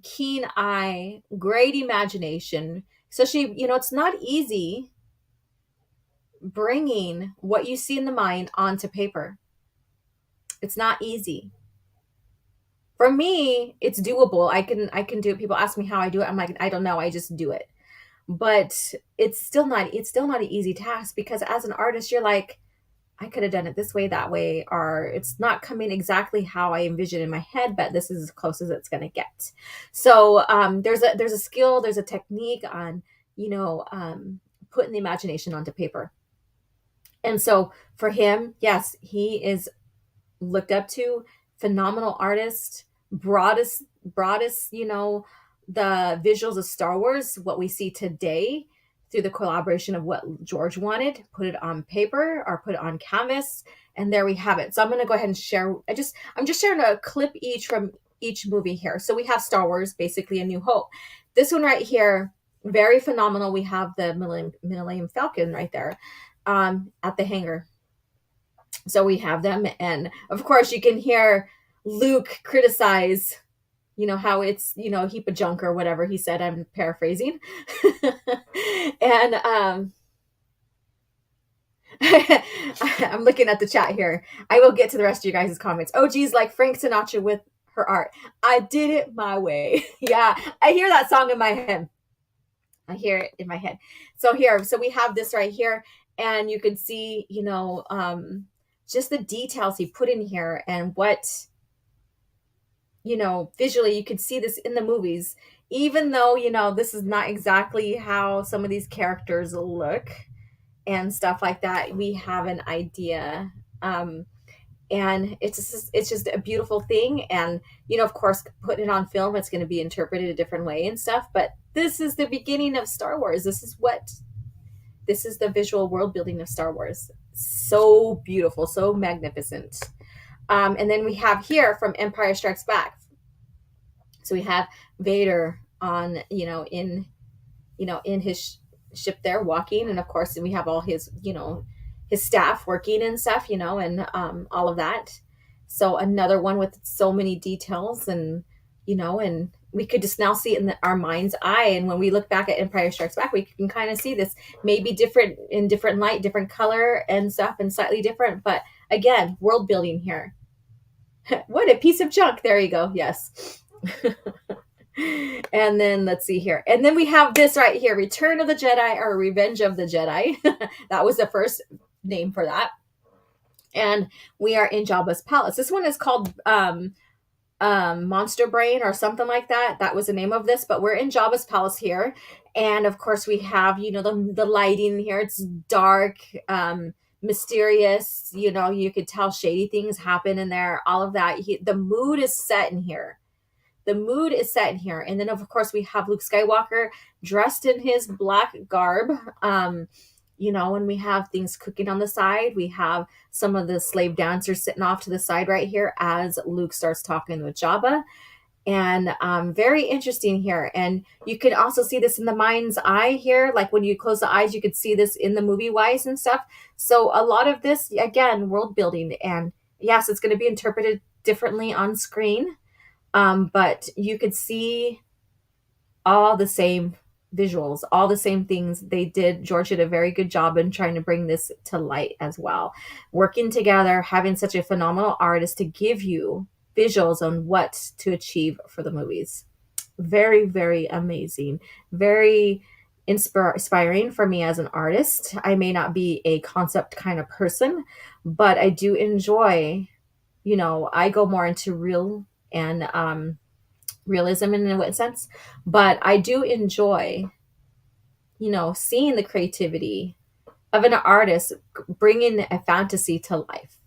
keen eye, great imagination. So it's not easy bringing what you see in the mind onto paper. It's not easy. For me, it's doable. I can do it. People ask me how I do it. I'm like, I don't know. I just do it. But it's still not an easy task, because as an artist, you're like, I could have done it this way, that way, or it's not coming exactly how I envision in my head, but this is as close as it's going to get. So there's a skill, there's a technique on putting the imagination onto paper. And so for him, yes, he is looked up to, phenomenal artist, broadest, the visuals of Star Wars, what we see today through the collaboration of what George wanted, put it on paper or put it on canvas, and there we have it. So I'm going to go ahead and share. I'm just sharing a clip each from each movie here. So we have Star Wars, basically A New Hope. This one right here, very phenomenal. We have the Millennium Falcon right there at the hangar. So we have them, and of course you can hear Luke criticize, how it's, a heap of junk or whatever he said. I'm paraphrasing. And I'm looking at the chat here. I will get to the rest of you guys' comments. OG's like Frank Sinatra with her art. I did it my way. Yeah, I hear that song in my head. I hear it in my head. So we have this right here, and you can see, just the details he put in here, and what, visually you could see this in the movies, even though, this is not exactly how some of these characters look and stuff like that. We have an idea. And it's just a beautiful thing. And, of course, putting it on film, it's going to be interpreted a different way and stuff. But this is the beginning of Star Wars. This is the visual world building of Star Wars. So beautiful, so magnificent. And then we have here from Empire Strikes Back. So we have Vader on, in his ship there walking. And of course, we have all his, his staff working and stuff, and all of that. So another one with so many details, and, and we could just now see it in our mind's eye. And when we look back at Empire Strikes Back, we can kind of see this maybe different in different light, different color and stuff, and slightly different. But again, world building here. What a piece of junk. There you go. Yes. And then let's see here. And then we have this right here, Return of the Jedi or Revenge of the Jedi. That was the first name for that. And we are in Jabba's palace. This one is called Monster Brain or something like that. That was the name of this, but we're in Jabba's palace here. And of course we have, the lighting here. It's dark, mysterious, you could tell shady things happen in there, all of that. The mood is set in here. The mood is set in here. And then of course we have Luke Skywalker dressed in his black garb. And we have things cooking on the side. We have some of the slave dancers sitting off to the side right here as Luke starts talking with Jabba. And very interesting here. And you can also see this in the mind's eye here. Like when you close the eyes, you could see this in the movie wise and stuff. So a lot of this, again, world building. And yes, it's going to be interpreted differently on screen. But you could see all the same visuals, all the same things they did. George did a very good job in trying to bring this to light as well. Working together, having such a phenomenal artist to give you visuals on what to achieve for the movies. Very, very amazing. Very inspiring for me as an artist. I may not be a concept kind of person, but I do enjoy, I go more into real and realism in a sense, but I do enjoy, seeing the creativity of an artist bringing a fantasy to life.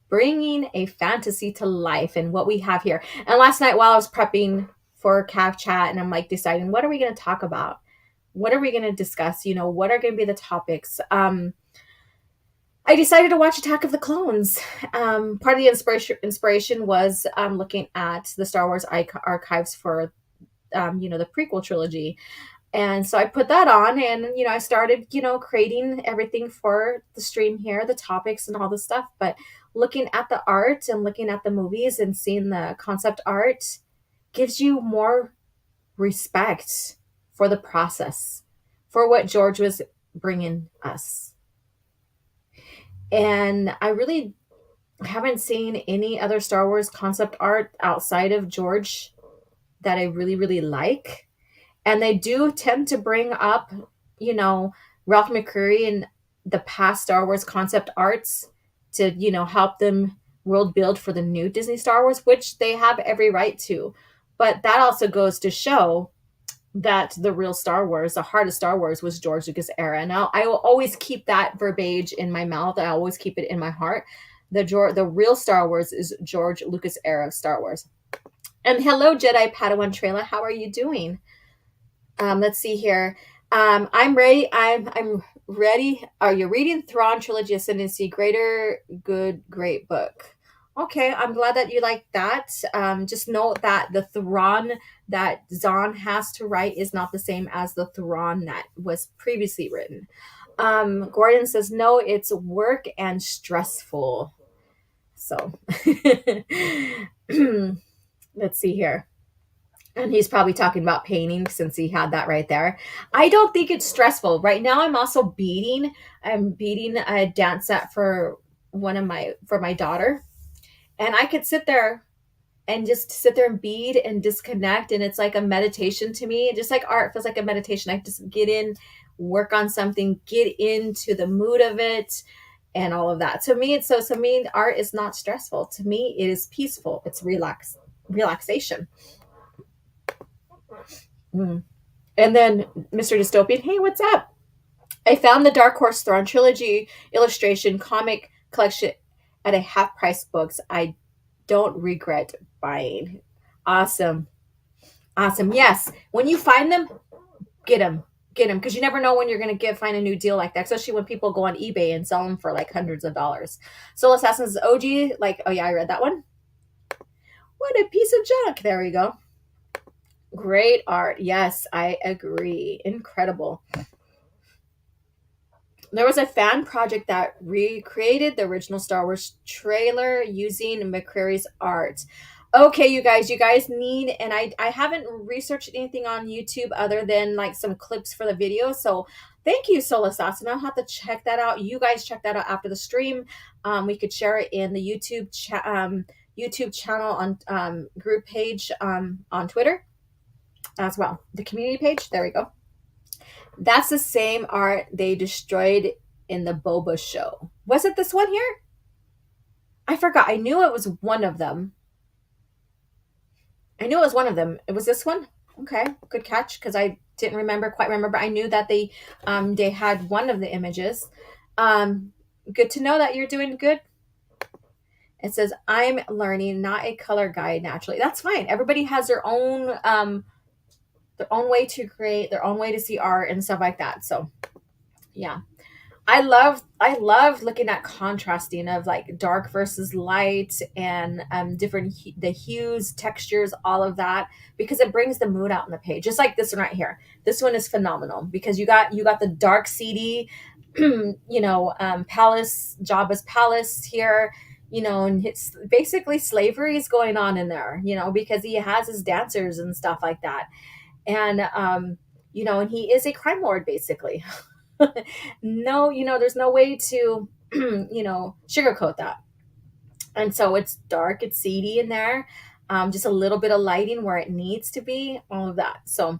Bringing a fantasy to life and what we have here. And last night while I was prepping for Caff Chat and I'm like deciding, what are we going to talk about? What are we going to discuss? What are going to be the topics? I decided to watch Attack of the Clones. Part of the inspiration was looking at the Star Wars archives for, the prequel trilogy. And so I put that on and, I started, creating everything for the stream here, the topics and all the stuff. But looking at the art and looking at the movies and seeing the concept art gives you more respect for the process, for what George was bringing us. And I really haven't seen any other Star Wars concept art outside of George that I really, really like. And they do tend to bring up, Ralph McQuarrie and the past Star Wars concept arts to, help them world build for the new Disney Star Wars, which they have every right to. But that also goes to show that the real Star Wars, the heart of Star Wars, was George Lucas era. And I will always keep that verbiage in my mouth. I always keep it in my heart. The real Star Wars is George Lucas era of Star Wars. And hello, Jedi Padawan Trailer. How are you doing? Let's see here. I'm ready. I'm ready. Are you reading Thrawn Trilogy Ascendancy? Greater Good, great book. Okay, I'm glad that you like that. Just note that the Thrawn that Zahn has to write is not the same as the Thrawn that was previously written. Gordon says, no, it's work and stressful. So let's see here. And he's probably talking about painting since he had that right there. I don't think it's stressful. Right now I'm also beading. I'm beading a dance set for my daughter. And I could sit there and just sit there and bead and disconnect. And it's like a meditation to me. Just like art feels like a meditation. I just get in, work on something, get into the mood of it and all of that. To me, art is not stressful. To me, it is peaceful. It's relaxation. And then Mr. Dystopian, hey, what's up? I found the Dark Horse Thrawn Trilogy illustration comic collection at a half price books. I don't regret buying. Awesome. Yes. When you find them, get them. Because you never know when you're going to find a new deal like that, especially when people go on eBay and sell them for like hundreds of dollars. Soul Assassins OG, oh yeah, I read that one. What a piece of junk. There we go. Great art. Yes, I agree. Incredible. There was a fan project that recreated the original Star Wars trailer using McQuarrie's art. Okay, you guys need, and I haven't researched anything on YouTube other than like some clips for the video. So thank you, Soul Assassin. I'll have to check that out. You guys check that out after the stream. We could share it in the YouTube YouTube channel on group page on Twitter as well. The community page. There we go. That's the same art they destroyed in the Boba show. Was it this one here? I forgot. I knew it was one of them. I knew it was one of them. It was this one. Okay, good catch because I didn't quite remember. I knew that they had one of the images. Good to know that you're doing good. It says I'm learning, not a color guide naturally. That's fine. Everybody has their own way to create, their own way to see art and stuff like that. So yeah. I love looking at contrasting of like dark versus light and different the hues, textures, all of that because it brings the mood out on the page. Just like this one right here. This one is phenomenal because you got the dark seedy, palace, Jabba's palace here, and it's basically slavery is going on in there, because he has his dancers and stuff like that, and and he is a crime lord basically. No, there's no way to, sugarcoat that. And so it's dark, it's seedy in there. Just a little bit of lighting where it needs to be, all of that. So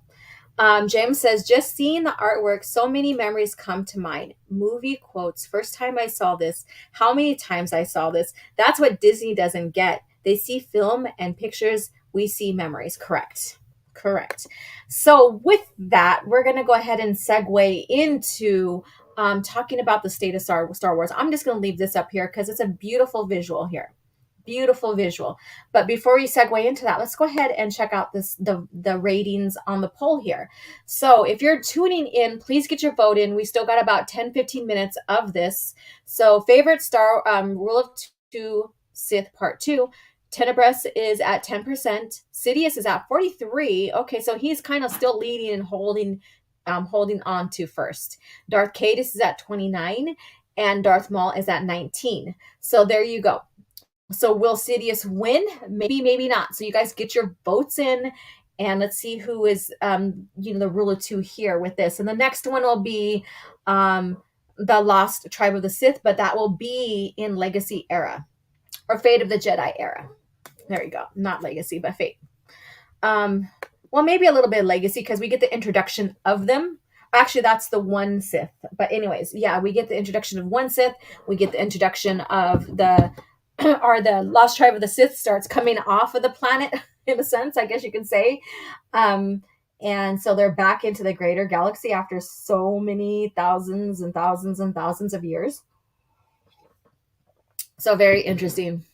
James says, just seeing the artwork, so many memories come to mind. Movie quotes, first time I saw this, how many times I saw this. That's what Disney doesn't get. They see film and pictures, we see memories. Correct. Correct. So with that, we're going to go ahead and segue into talking about the state of Star Wars. I'm just going to leave this up here because it's a beautiful visual here. Beautiful visual. But before we segue into that, let's go ahead and check out the ratings on the poll here. So if you're tuning in, please get your vote in. We still got about 10-15 minutes of this. So favorite Star Rule of Two Sith Part 2. Tenebris is at 10%. Sidious is at 43. Okay, so he's kind of still leading and holding on to first. Darth Caedus is at 29, and Darth Maul is at 19. So there you go. So will Sidious win? Maybe, maybe not. So you guys get your votes in, and let's see who is the rule of two here with this. And the next one will be the Lost Tribe of the Sith, but that will be in Legacy era or Fate of the Jedi era. There you go. Not Legacy, but Fate. Well, maybe a little bit of Legacy because we get the introduction of them. Actually, that's the one Sith. But anyways, yeah, we get the introduction of one Sith. We get the introduction of the Lost Tribe of the Sith starts coming off of the planet, in a sense, I guess you can say. And so they're back into the greater galaxy after so many thousands and thousands and thousands of years. So very interesting.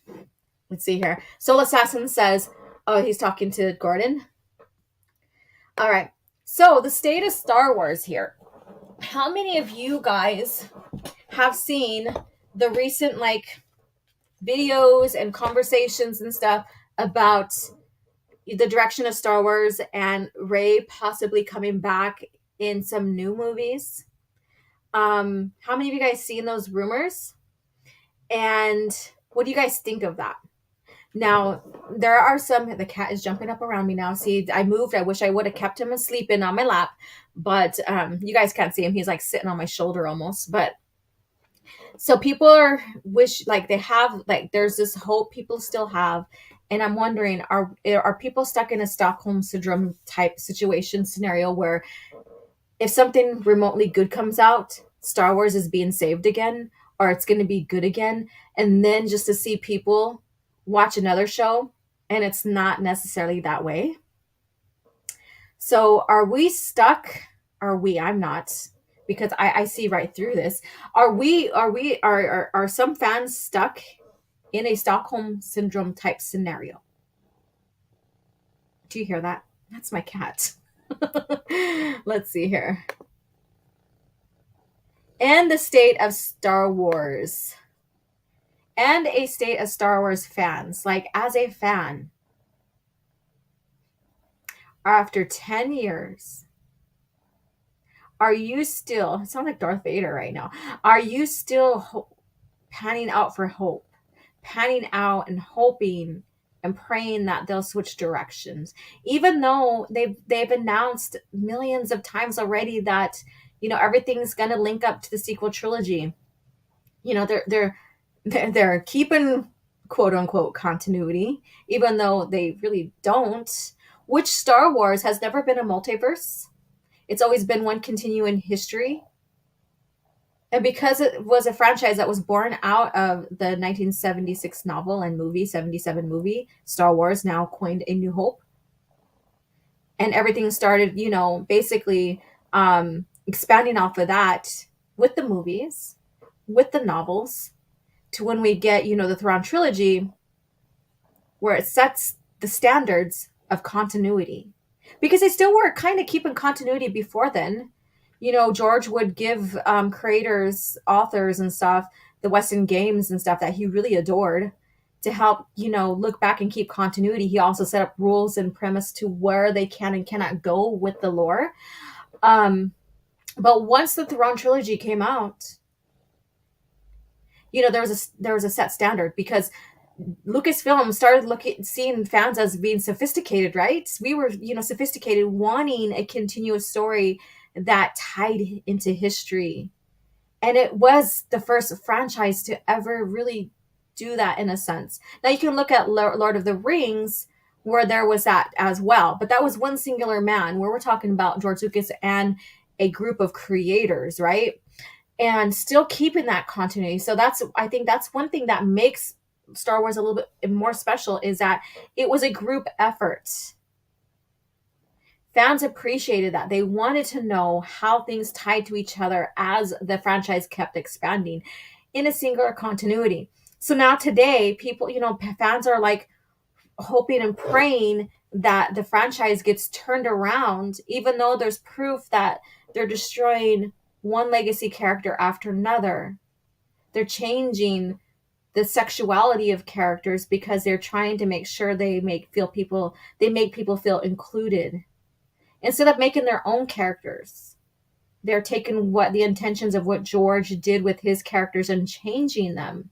Let's see here. Soul Assassin says, oh, he's talking to Gordon. All right. So the state of Star Wars here. How many of you guys have seen the recent videos and conversations and stuff about the direction of Star Wars and Rey possibly coming back in some new movies? How many of you guys seen those rumors? And what do you guys think of that? Now, there are some, the cat is jumping up around me now. See, I moved. I wish I would have kept him asleep on my lap, but you guys can't see him. He's like sitting on my shoulder almost. But so people there's this hope people still have. And I'm wondering, are people stuck in a Stockholm Syndrome type situation scenario where if something remotely good comes out, Star Wars is being saved again, or it's going to be good again? And then just to see people watch another show and it's not necessarily that way. So are we stuck? I'm not, because I see right through this. Are some fans stuck in a Stockholm Syndrome type scenario? Do you hear that? That's my cat. Let's see here. And the state of Star Wars. And a state of Star Wars fans. Like, as a fan, after 10 years, are you still, I sound like Darth Vader right now, are you still panning out for hope? Panning out and hoping and praying that they'll switch directions, even though they've announced millions of times already that everything's going to link up to the sequel trilogy. They're keeping quote unquote continuity, even though they really don't. Which Star Wars has never been a multiverse? It's always been one continuing history. And because it was a franchise that was born out of the 1976 novel and movie, 77 movie, Star Wars, now coined A New Hope. And everything started, basically expanding off of that with the movies, with the novels, to when we get, the Thrawn trilogy, where it sets the standards of continuity. Because they still were kind of keeping continuity before then. George would give creators, authors, and stuff the Western games and stuff that he really adored to help, look back and keep continuity. He also set up rules and premise to where they can and cannot go with the lore. But once the Thrawn trilogy came out, there was a set standard, because Lucasfilm started seeing fans as being sophisticated, right? We were, sophisticated, wanting a continuous story that tied into history. And it was the first franchise to ever really do that, in a sense. Now you can look at Lord of the Rings, where there was that as well, but that was one singular man, where we're talking about George Lucas and a group of creators, right? And still keeping that continuity. So I think that's one thing that makes Star Wars a little bit more special, is that it was a group effort. Fans appreciated that. They wanted to know how things tied to each other as the franchise kept expanding in a singular continuity. So now today, people, fans are like hoping and praying that the franchise gets turned around, even though there's proof that they're destroying one legacy character after another. They're changing the sexuality of characters because they're trying to make sure they make people feel included. Instead of making their own characters, they're taking the intentions of what George did with his characters and changing them.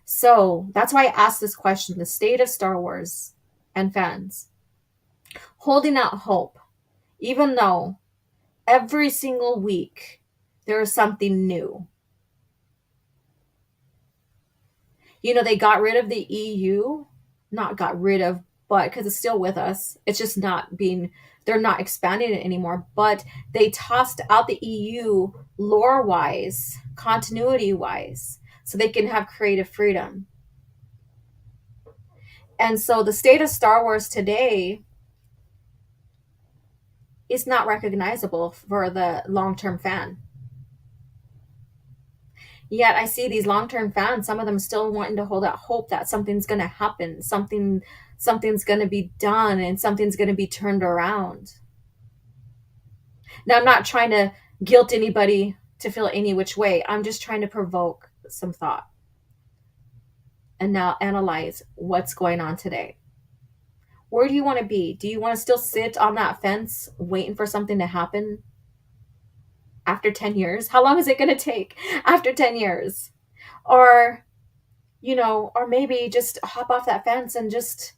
So that's why I asked this question: the state of Star Wars and fans. Holding out hope, even though every single week there is something new. They got rid of the EU, not got rid of, but because it's still with us, it's just they're not expanding it anymore. But they tossed out the EU lore wise, continuity wise, so they can have creative freedom. And so the state of Star Wars today is not recognizable for the long-term fan. Yet I see these long-term fans, some of them still wanting to hold out hope that something's going to happen, something's going to be done, and something's going to be turned around. Now, I'm not trying to guilt anybody to feel any which way. I'm just trying to provoke some thought and now analyze what's going on today. Where do you want to be? Do you want to still sit on that fence waiting for something to happen after 10 years? How long is it going to take after 10 years? Or, or maybe just hop off that fence and just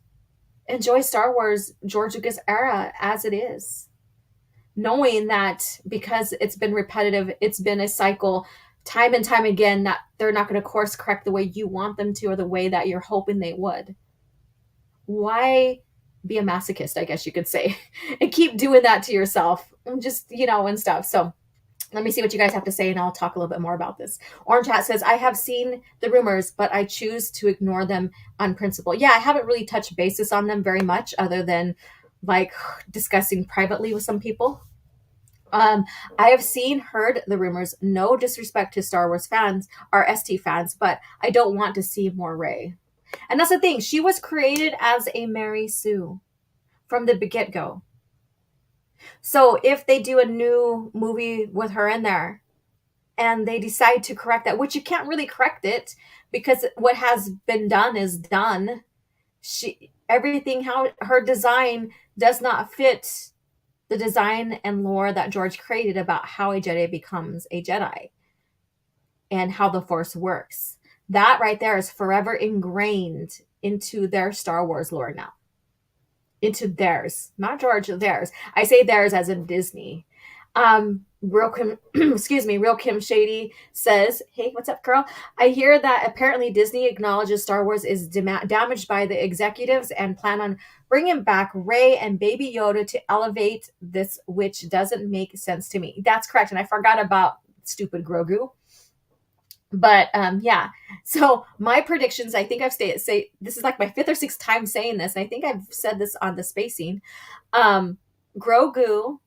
enjoy Star Wars George Lucas era as it is, knowing that because it's been repetitive, it's been a cycle time and time again, that they're not going to course correct the way you want them to or the way that you're hoping they would. Why be a masochist, I guess you could say, and keep doing that to yourself, just, and stuff. So let me see what you guys have to say, and I'll talk a little bit more about this. Orange Hat says, I have seen the rumors, but I choose to ignore them on principle. Yeah, I haven't really touched basis on them very much, other than like discussing privately with some people. I have heard the rumors. No disrespect to Star Wars fans or ST fans, but I don't want to see more Rey. And that's the thing. She was created as a Mary Sue from the get-go. So if they do a new movie with her in there and they decide to correct that, which you can't really correct it because what has been done is done. How her design does not fit the design and lore that George created about how a Jedi becomes a Jedi and how the Force works. That right there is forever ingrained into their Star Wars lore now. Into theirs, not George, theirs. I say theirs as in Disney. Real Kim, excuse me, Real Kim Shady says, "Hey, what's up, girl? I hear that apparently Disney acknowledges Star Wars is damaged by the executives and plan on bringing back Rey and Baby Yoda to elevate this, which doesn't make sense to me." That's correct, and I forgot about stupid Grogu. But yeah. So my predictions, I think I've say this is like my fifth or sixth time saying this, and I think I've said this on the spacing. Um, Grogu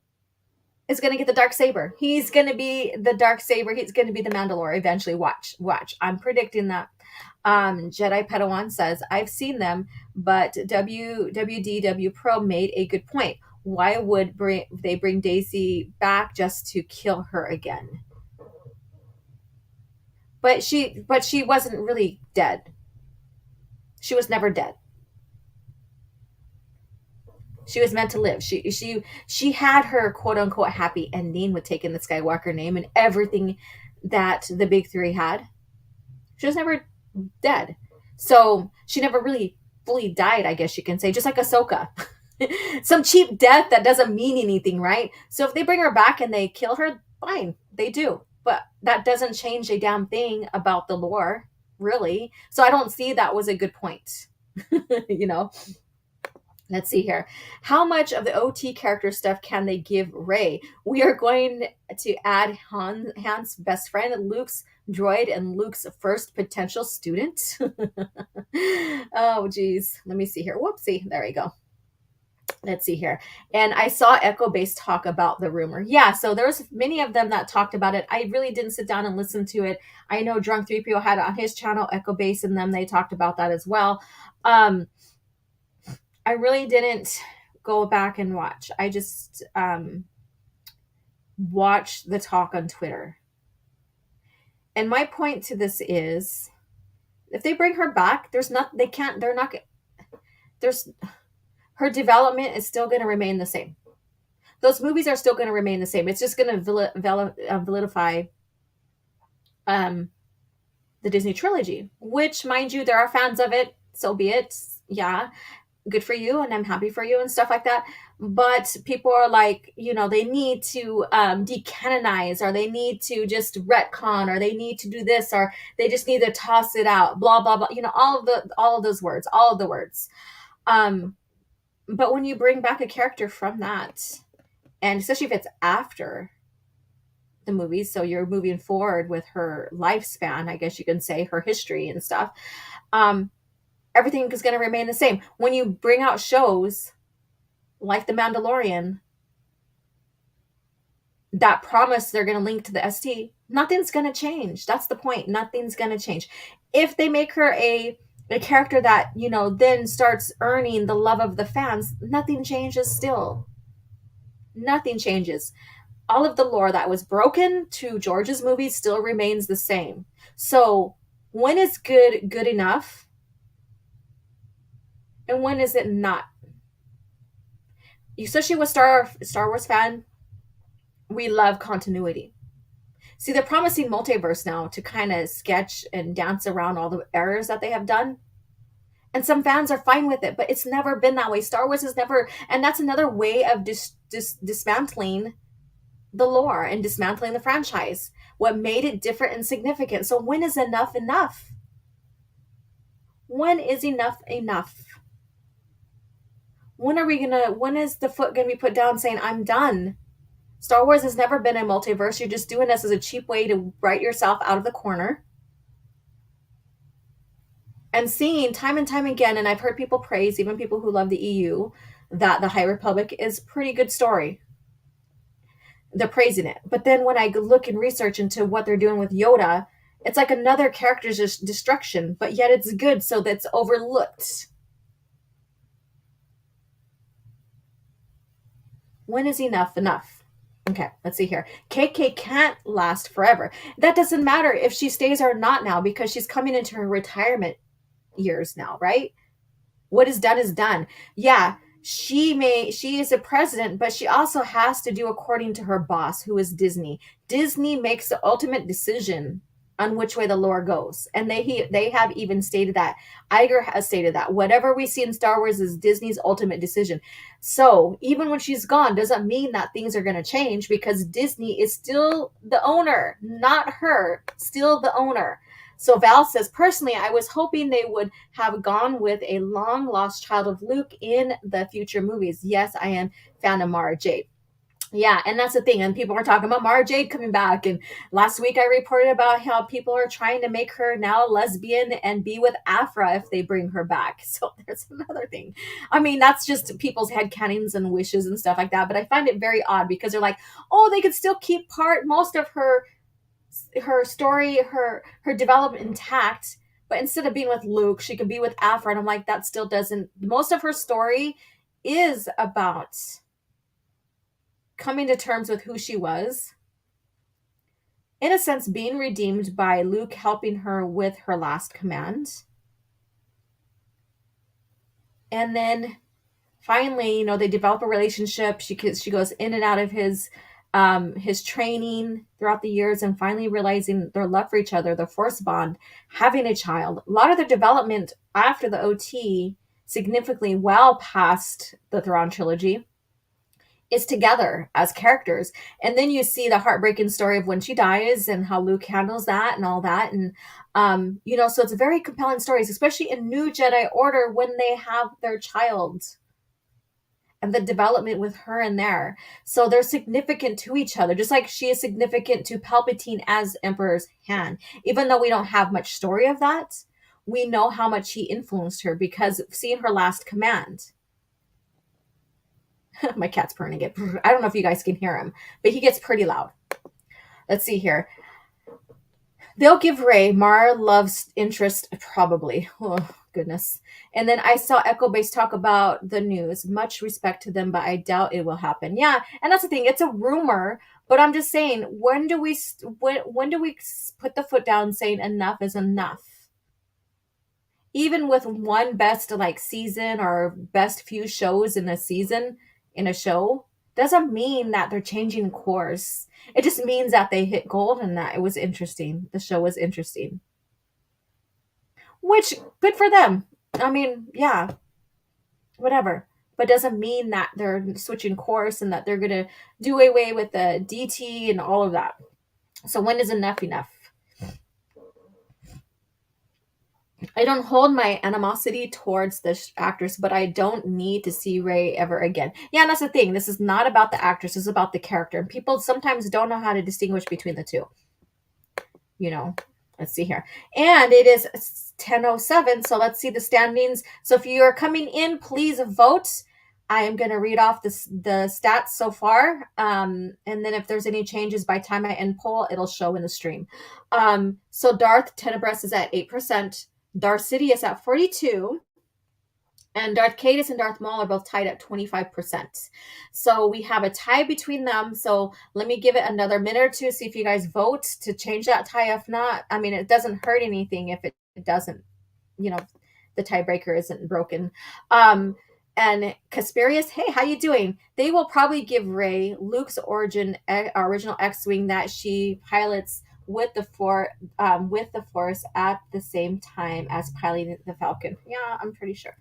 is going to get the dark saber. He's going to be the dark saber. He's going to be the Mandalore eventually. Watch. I'm predicting that. Jedi Padawan says, "I've seen them, but WDW Pro made a good point. Why would they bring Daisy back just to kill her again?" But she wasn't really dead. She was never dead. She was meant to live. She had her quote unquote happy ending with taking the Skywalker name and everything that the big three had. She was never dead. So she never really fully died, I guess you can say, just like Ahsoka. Some cheap death that doesn't mean anything, right? So if they bring her back and they kill her, fine, they do. But that doesn't change a damn thing about the lore, really. So I don't see that was a good point. you know? Let's see here. How much of the OT character stuff can they give Rey? We are going to add Han's best friend, Luke's droid, and Luke's first potential student. Oh, geez. Let me see here. Whoopsie. There we go. Let's see here. And I saw Echo Base talk about the rumor. Yeah, so there's many of them that talked about it. I really didn't sit down and listen to it. I know Drunk 3PO had it on his channel, Echo Base, and them, they talked about that as well. I really didn't go back and watch. I just watched the talk on Twitter. And my point to this is, if they bring her back, there's her development is still going to remain the same. Those movies are still going to remain the same. It's just going to validify the Disney trilogy, which, mind you, there are fans of it. So be it. Yeah. Good for you, and I'm happy for you and stuff like that. But people are like, they need to decanonize, or they need to just retcon, or they need to do this, or they just need to toss it out, blah blah blah. All of those words, all of the words. But when you bring back a character from that, and especially if it's after the movies, so you're moving forward with her lifespan, I guess you can say, her history and stuff. Everything is going to remain the same. When you bring out shows like The Mandalorian that promise they're going to link to the ST, nothing's going to change. That's the point. Nothing's going to change. If they make her a character that, then starts earning the love of the fans, nothing changes still. Nothing changes. All of the lore that was broken to George's movie still remains the same. So when is good enough? And when is it not? Especially with Star Wars fan, we love continuity. See, they're promising multiverse now to kind of sketch and dance around all the errors that they have done. And some fans are fine with it, but it's never been that way. Star Wars has never, and that's another way of dismantling the lore and dismantling the franchise. What made it different and significant. So when is enough enough? When is enough enough? When is the foot gonna be put down saying, I'm done? Star Wars has never been a multiverse. You're just doing this as a cheap way to write yourself out of the corner. And seeing time and time again, and I've heard people praise, even people who love the EU, that the High Republic is pretty good story. They're praising it. But then when I look and research into what they're doing with Yoda, it's like another character's destruction, but yet it's good, so that's overlooked. When is enough enough? Okay, let's see here. KK can't last forever. That doesn't matter if she stays or not now, because she's coming into her retirement years now, right? What is done is done. Yeah, she is a president, but she also has to do according to her boss, who is Disney. Disney makes the ultimate decision on which way the lore goes. And they have even stated that. Iger has stated that whatever we see in Star Wars is Disney's ultimate decision. So even when she's gone, doesn't mean that things are going to change, because Disney is still the owner, not her, still the owner. So Val says, personally, I was hoping they would have gone with a long lost child of Luke in the future movies. Yes, I am fan of Mara Jade. Yeah, and that's the thing. And people are talking about Mara Jade coming back. And last week I reported about how people are trying to make her now lesbian and be with Afra if they bring her back. So there's another thing. I mean, that's just people's headcanons and wishes and stuff like that. But I find it very odd, because they're like, oh, they could still keep most of her story, her development intact. But instead of being with Luke, she could be with Afra. And I'm like, that still doesn't. Most of her story is about coming to terms with who she was, in a sense being redeemed by Luke helping her with her last command. And then finally, they develop a relationship. She goes in and out of his training throughout the years, and finally realizing their love for each other, the force bond, having a child. A lot of the development after the OT, significantly well past the Thrawn trilogy, is together as characters. And then you see the heartbreaking story of when she dies and how Luke handles that and all that. And, so it's very compelling stories, especially in New Jedi Order, when they have their child and the development with her in there. So they're significant to each other, just like she is significant to Palpatine as Emperor's hand. Even though we don't have much story of that, we know how much he influenced her, because seeing her last command. My cat's purring again. I don't know if you guys can hear him, but he gets pretty loud. Let's see here. They'll give Rey Mara love's interest, probably. Oh, goodness. And then I saw Echo Base talk about the news. Much respect to them, but I doubt it will happen. Yeah, and that's the thing. It's a rumor, but I'm just saying, when do we put the foot down saying enough is enough? Even with one best season or best few shows in a season, in a show, doesn't mean that they're changing course. It just means that they hit gold and that it was interesting. The show was interesting. Which, good for them. I mean, yeah, whatever. But doesn't mean that they're switching course and that they're going to do away with the DT and all of that. So when is enough enough? I don't hold my animosity towards this actress, but I don't need to see Rey ever again. Yeah, and that's the thing. This is not about the actress. It's about the character. And people sometimes don't know how to distinguish between the two. Let's see here. And it is 10:07, so let's see the standings. So if you are coming in, please vote. I am going to read off the stats so far. And then if there's any changes by time I end poll, it'll show in the stream. So Darth Tenebris is at 8%. Darth Sidious at 42%. And Darth Caedus and Darth Maul are both tied at 25%. So we have a tie between them. So let me give it another minute or two, see if you guys vote to change that tie. If not, I mean, it doesn't hurt anything if it doesn't, the tiebreaker isn't broken. And Casperius, hey, how you doing? They will probably give Rey Luke's original X-Wing that she pilots with the Force at the same time as piloting the Falcon. Yeah, I'm pretty sure.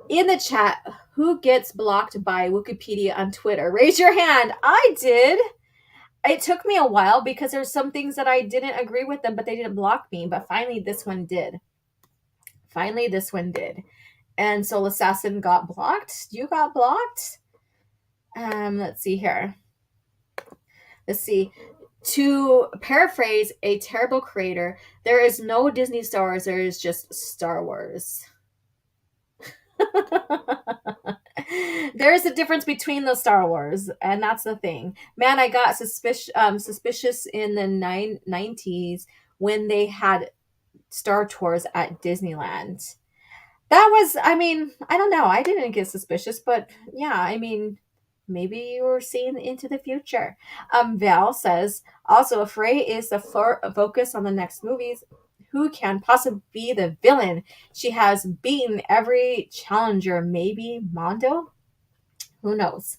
In the chat, who gets blocked by Wikipedia on Twitter? Raise your hand. I did. It took me a while because there's some things that I didn't agree with them, but they didn't block me. But finally, this one did. And Soul Assassin got blocked. You got blocked. Let's see here. Let's see. To paraphrase a terrible creator, there is no Disney Star Wars. There is just Star Wars. There is a difference between the Star Wars, and that's the thing. Man, I got suspicious in the 90s when they had Star Tours at Disneyland. That was, I mean, I don't know. I didn't get suspicious, but yeah, I mean, maybe you were seeing into the future. Val says, also, if Rey is the focus on the next movies, who can possibly be the villain? She has beaten every challenger. Maybe Mondo? Who knows?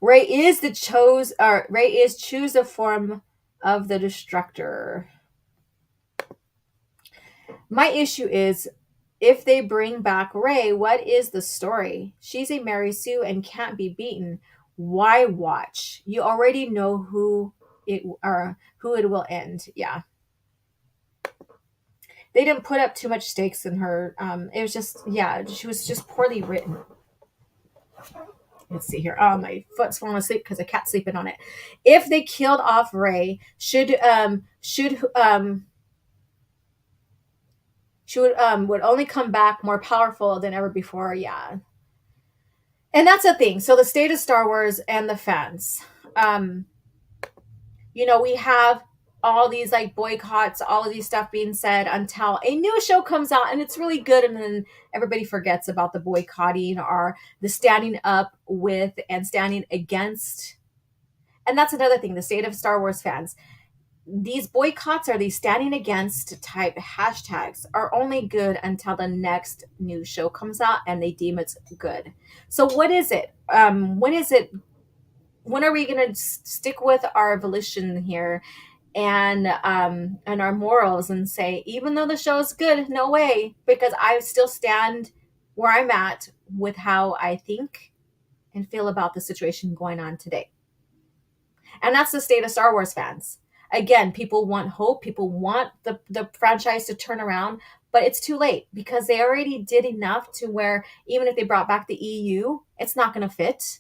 Ray is choose the form of the destructor. My issue is, if they bring back Ray, what is the story? She's a Mary Sue and can't be beaten. Why watch? You already know who it will end. Yeah. They didn't put up too much stakes in her. It was just, yeah, she was just poorly written. Let's see here. Oh, my foot's falling asleep because a cat's sleeping on it. If they killed off Ray, she would only come back more powerful than ever before. Yeah. And that's the thing. So the state of Star Wars and the fans. We have all these like boycotts, all of these stuff being said until a new show comes out and it's really good, and then everybody forgets about the boycotting or the standing up with and standing against. And that's another thing, the state of Star Wars fans. These boycotts or these standing against type hashtags are only good until the next new show comes out and they deem it's good. So what is it? When are we going to stick with our volition here and our morals and say, even though the show is good, no way, because I still stand where I'm at with how I think and feel about the situation going on today. And that's the state of Star Wars fans. Again, people want hope. People want the franchise to turn around, but it's too late because they already did enough to where even if they brought back the EU, it's not going to fit.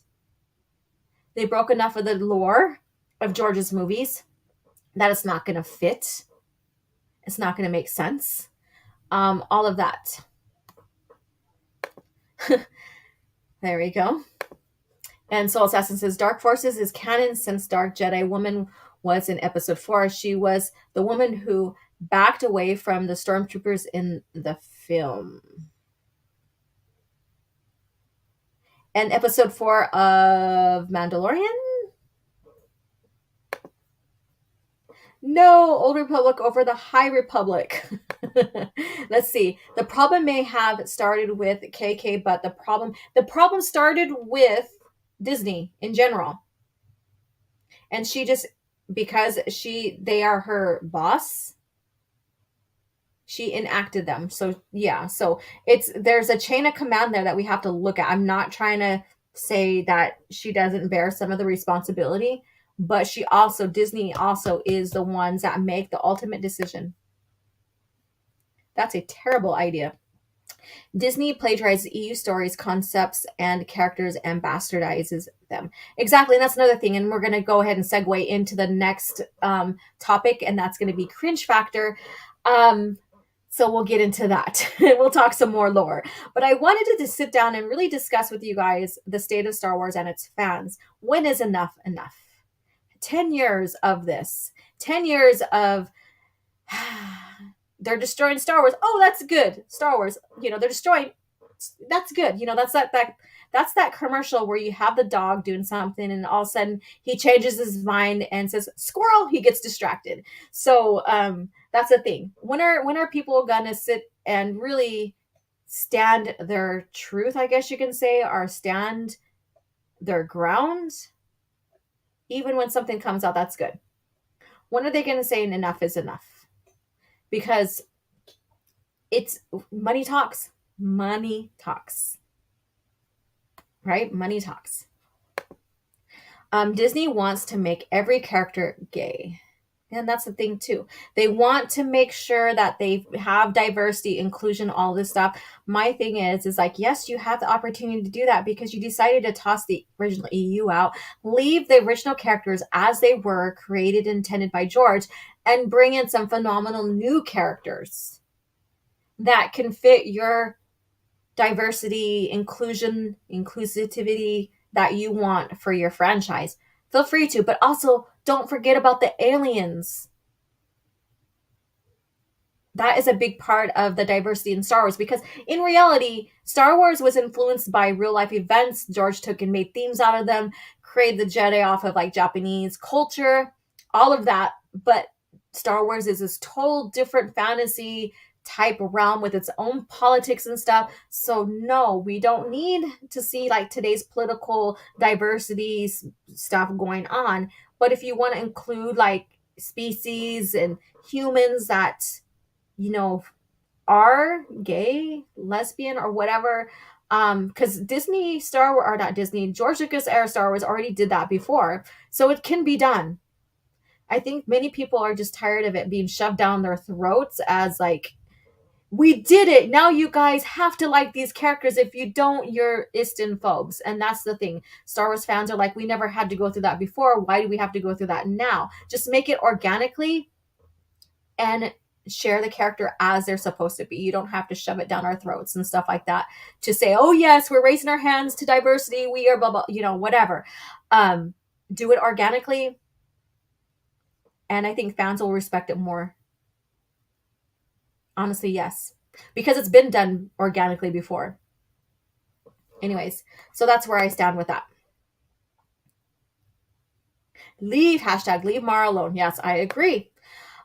They broke enough of the lore of George's movies that it's not going to fit. It's not going to make sense. All of that. There we go. And Soul Assassin says, Dark Forces is canon since Dark Jedi Woman was in episode 4. She was the woman who backed away from the stormtroopers in the film. And episode 4 of Mandalorian? No, Old Republic over the High Republic. Let's see. The problem may have started with KK, but the problem started with Disney in general. And she just, because they are her boss, she enacted them. So yeah, so there's a chain of command there that we have to look at. I'm not trying to say that she doesn't bear some of the responsibility, but Disney also is the ones that make the ultimate decision. That's a terrible idea. Disney plagiarizes EU stories, concepts, and characters and bastardizes them. Exactly, and that's another thing. And we're going to go ahead and segue into the next topic, and that's going to be Cringe Factor. So we'll get into that. We'll talk some more lore. But I wanted to sit down and really discuss with you guys the state of Star Wars and its fans. When is enough enough? 10 years of this. 10 years of... they're destroying Star Wars. Oh, that's good. Star Wars, they're destroying. That's good. That's that commercial where you have the dog doing something and all of a sudden he changes his mind and says, squirrel, he gets distracted. So that's the thing. When are people going to sit and really stand their truth, I guess you can say, or stand their ground? Even when something comes out, that's good. When are they going to say enough is enough? Because it's money talks. Money talks. Right? Money talks. Disney wants to make every character gay. And that's the thing too. They want to make sure that they have diversity, inclusion, all this stuff. My thing is like, yes, you have the opportunity to do that because you decided to toss the original EU out, leave the original characters as they were created, intended by George, and bring in some phenomenal new characters that can fit your diversity, inclusion, inclusivity that you want for your franchise. Feel free to, but also don't forget about the aliens. That is a big part of the diversity in Star Wars because in reality, Star Wars was influenced by real life events. George took and made themes out of them, created the Jedi off of like Japanese culture, all of that. But Star Wars is this total different fantasy type realm with its own politics and stuff. So no, we don't need to see like today's political diversity stuff going on. But if you want to include like species and humans that, you know, are gay, lesbian, or whatever, because Disney Star Wars, or not Disney, George Lucas era Star Wars already did that before, so it can be done. I think many people are just tired of it being shoved down their throats as like, we did it. Now you guys have to like these characters. If you don't, you're Istin-phobes. And that's the thing. Star Wars fans are like, we never had to go through that before. Why do we have to go through that now? Just make it organically and share the character as they're supposed to be. You don't have to shove it down our throats and stuff like that to say, oh yes, we're raising our hands to diversity. We are blah, blah, whatever. Do it organically. And I think fans will respect it more. Honestly, yes. Because it's been done organically before. Anyways, so that's where I stand with that. Hashtag leave Mara alone. Yes, I agree.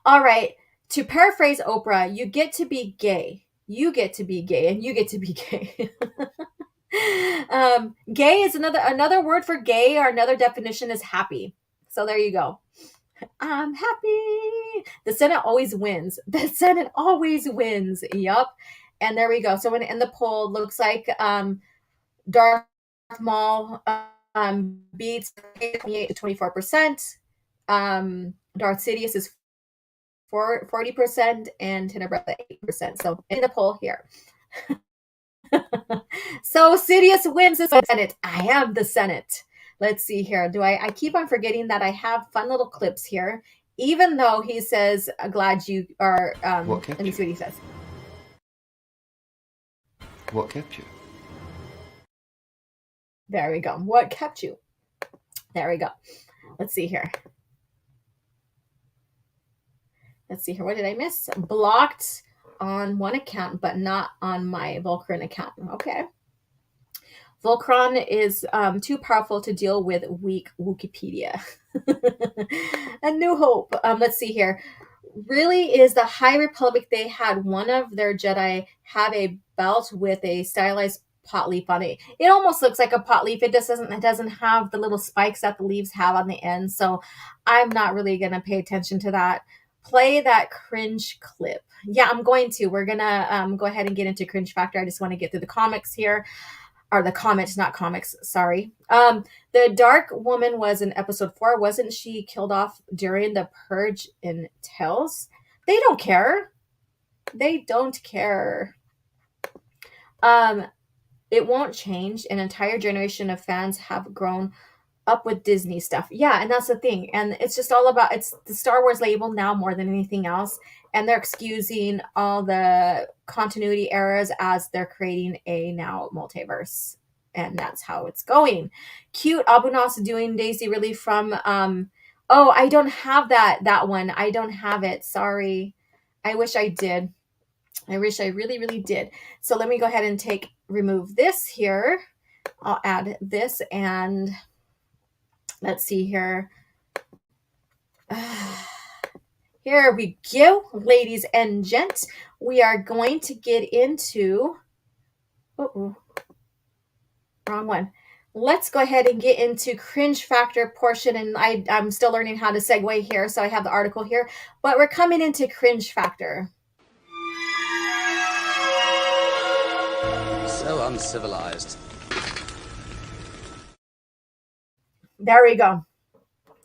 All right. To paraphrase Oprah, you get to be gay. You get to be gay, and you get to be gay. Gay is another word for gay, or another definition is happy. So there you go. I'm happy. The Senate always wins. The Senate always wins. Yup. And there we go. So in the poll, looks like Darth Maul beats 28 to 24%. Darth Sidious is 40% and Tenebrae 8%. So in the poll here. So Sidious wins the Senate. I am the Senate. Let's see here. I keep on forgetting that I have fun little clips here, even though he says, glad you are, let me see what he says. What kept you? There we go. What kept you? There we go. Let's see here. What did I miss? Blocked on one account, but not on my Volcron account. Okay. Volcron is too powerful to deal with weak Wikipedia. A New Hope. Let's see here. Really is the High Republic. They had one of their Jedi have a belt with a stylized pot leaf on it. It almost looks like a pot leaf. It doesn't have the little spikes that the leaves have on the end. So I'm not really going to pay attention to that. Play that cringe clip. Yeah, I'm going to. We're going to go ahead and get into Cringe Factor. I just want to get through the comics here. Or the comments, not comics, sorry. The Dark Woman was in episode 4. Wasn't she killed off during the purge in Tales? They don't care. They don't care. It won't change. An entire generation of fans have grown up with Disney stuff. Yeah, and that's the thing. And it's just all about, it's the Star Wars label now more than anything else. And they're excusing all the continuity errors as they're creating a now multiverse. And that's how it's going. Cute Abunas doing Daisy Ridley from, oh, I don't have that one. I don't have it. Sorry. I wish I did. I wish I really, really did. So let me go ahead and remove this here. I'll add this and let's see here. Here we go, ladies and gents. We are going to get into... wrong one. Let's go ahead and get into Cringe Factor portion. And I'm still learning how to segue here, so I have the article here. But we're coming into Cringe Factor. So uncivilized. There we go.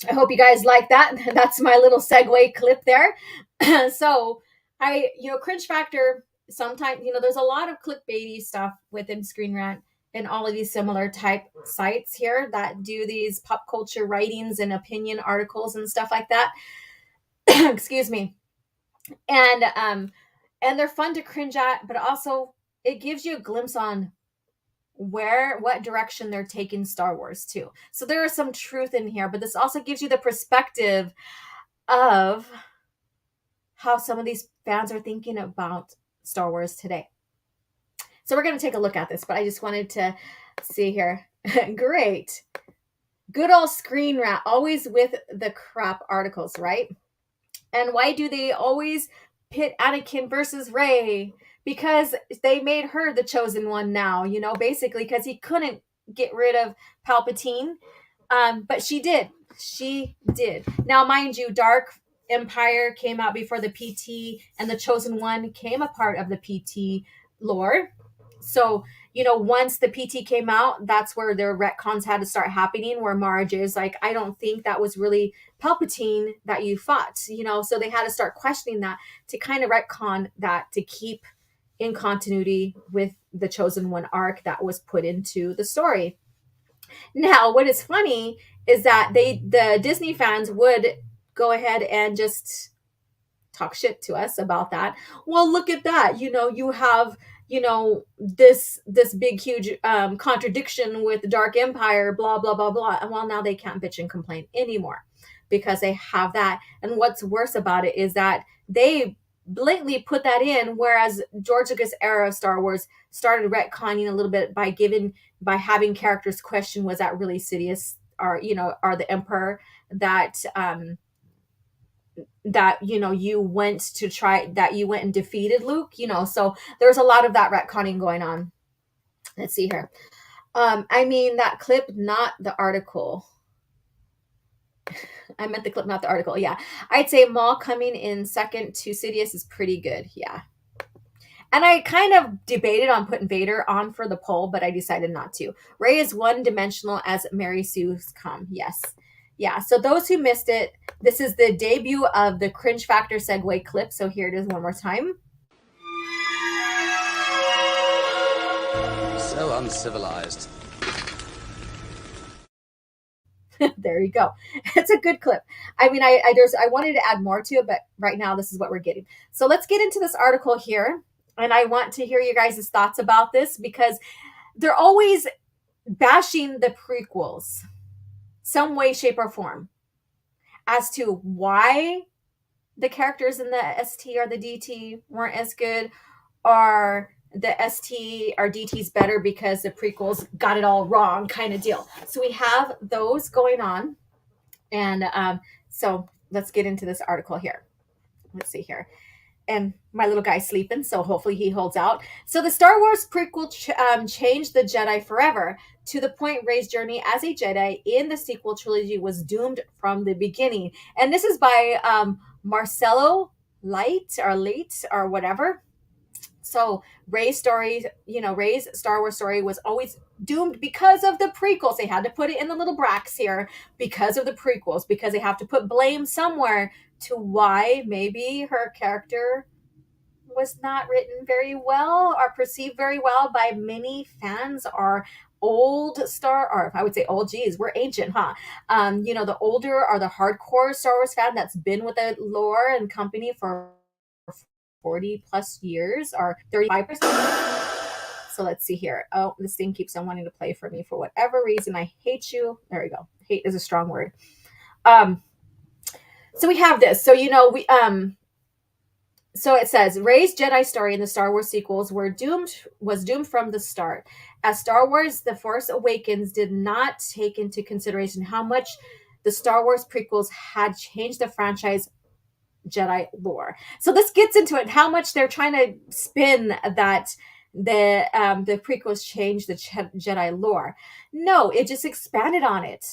I hope you guys like that. That's my little segue clip there. So Cringe Factor, sometimes, there's a lot of clickbaity stuff within Screen Rant and all of these similar type sites here that do these pop culture writings and opinion articles and stuff like that. Excuse me. And they're fun to cringe at, but also it gives you a glimpse on what direction they're taking Star Wars to. So there is some truth in here, but this also gives you the perspective of how some of these fans are thinking about Star Wars today. So we're going to take a look at this, but I just wanted to see here. Great. Good old Screen Rant, always with the crap articles, right? And why do they always pit Anakin versus Rey? Because they made her the chosen one now, basically because he couldn't get rid of Palpatine. But she did. She did. Now, mind you, Dark Empire came out before the PT, and the Chosen One came a part of the PT lore. So, once the PT came out, that's where their retcons had to start happening, where Marge is like, I don't think that was really Palpatine that you fought, so they had to start questioning that to kind of retcon that to keep in continuity with the Chosen One arc that was put into the story. Now, what is funny is that the Disney fans would go ahead and just talk shit to us about that. Well, look at that. You have this big huge contradiction with the Dark Empire, blah blah blah blah. And well, now they can't bitch and complain anymore because they have that. And what's worse about it is that they blatantly put that in, whereas George Lucas era of Star Wars started retconning a little bit by having characters question, was that really Sidious, or are the Emperor that you went to try, that you went and defeated Luke, so there's a lot of that retconning going on. Let's see here. I mean that clip, not the article. I meant the clip, not the article. Yeah, I'd say Maul coming in second to Sidious is pretty good. Yeah. And I kind of debated on putting Vader on for the poll, but I decided not to. Rey is one-dimensional as Mary Sue's come. Yes. Yeah, so those who missed it, this is the debut of the Cringe Factor segue clip. So here it is one more time. So uncivilized. There you go. It's a good clip. I mean, I wanted to add more to it, but right now this is what we're getting. So let's get into this article here. And I want to hear you guys' thoughts about this because they're always bashing the prequels some way, shape, or form as to why the characters in the ST or the DT weren't as good, or the ST or DT's better because the prequels got it all wrong, kind of deal. So we have those going on. And so let's get into this article here. Let's see here. And my little guy's sleeping, so hopefully he holds out. So the Star Wars prequel changed the Jedi forever, to the point Rey's journey as a Jedi in the sequel trilogy was doomed from the beginning. And this is by Marcelo Light or whatever. So Rey's story, Rey's Star Wars story was always doomed because of the prequels. They had to put it in the little bracks here because of the prequels, because they have to put blame somewhere to why maybe her character was not written very well or perceived very well by many fans or or I would say old, geez, we're ancient, huh? The older or the hardcore Star Wars fan that's been with the lore and company for 40 plus years or 35%. So let's see here. Oh, this thing keeps on wanting to play for me for whatever reason. I hate you. There we go. Hate is a strong word. So we have this. So so it says Rey's Jedi story in the Star Wars sequels was doomed from the start. As Star Wars The Force Awakens did not take into consideration how much the Star Wars prequels had changed the franchise Jedi lore. So this gets into it, how much they're trying to spin that the prequels changed the Jedi lore. No, it just expanded on it.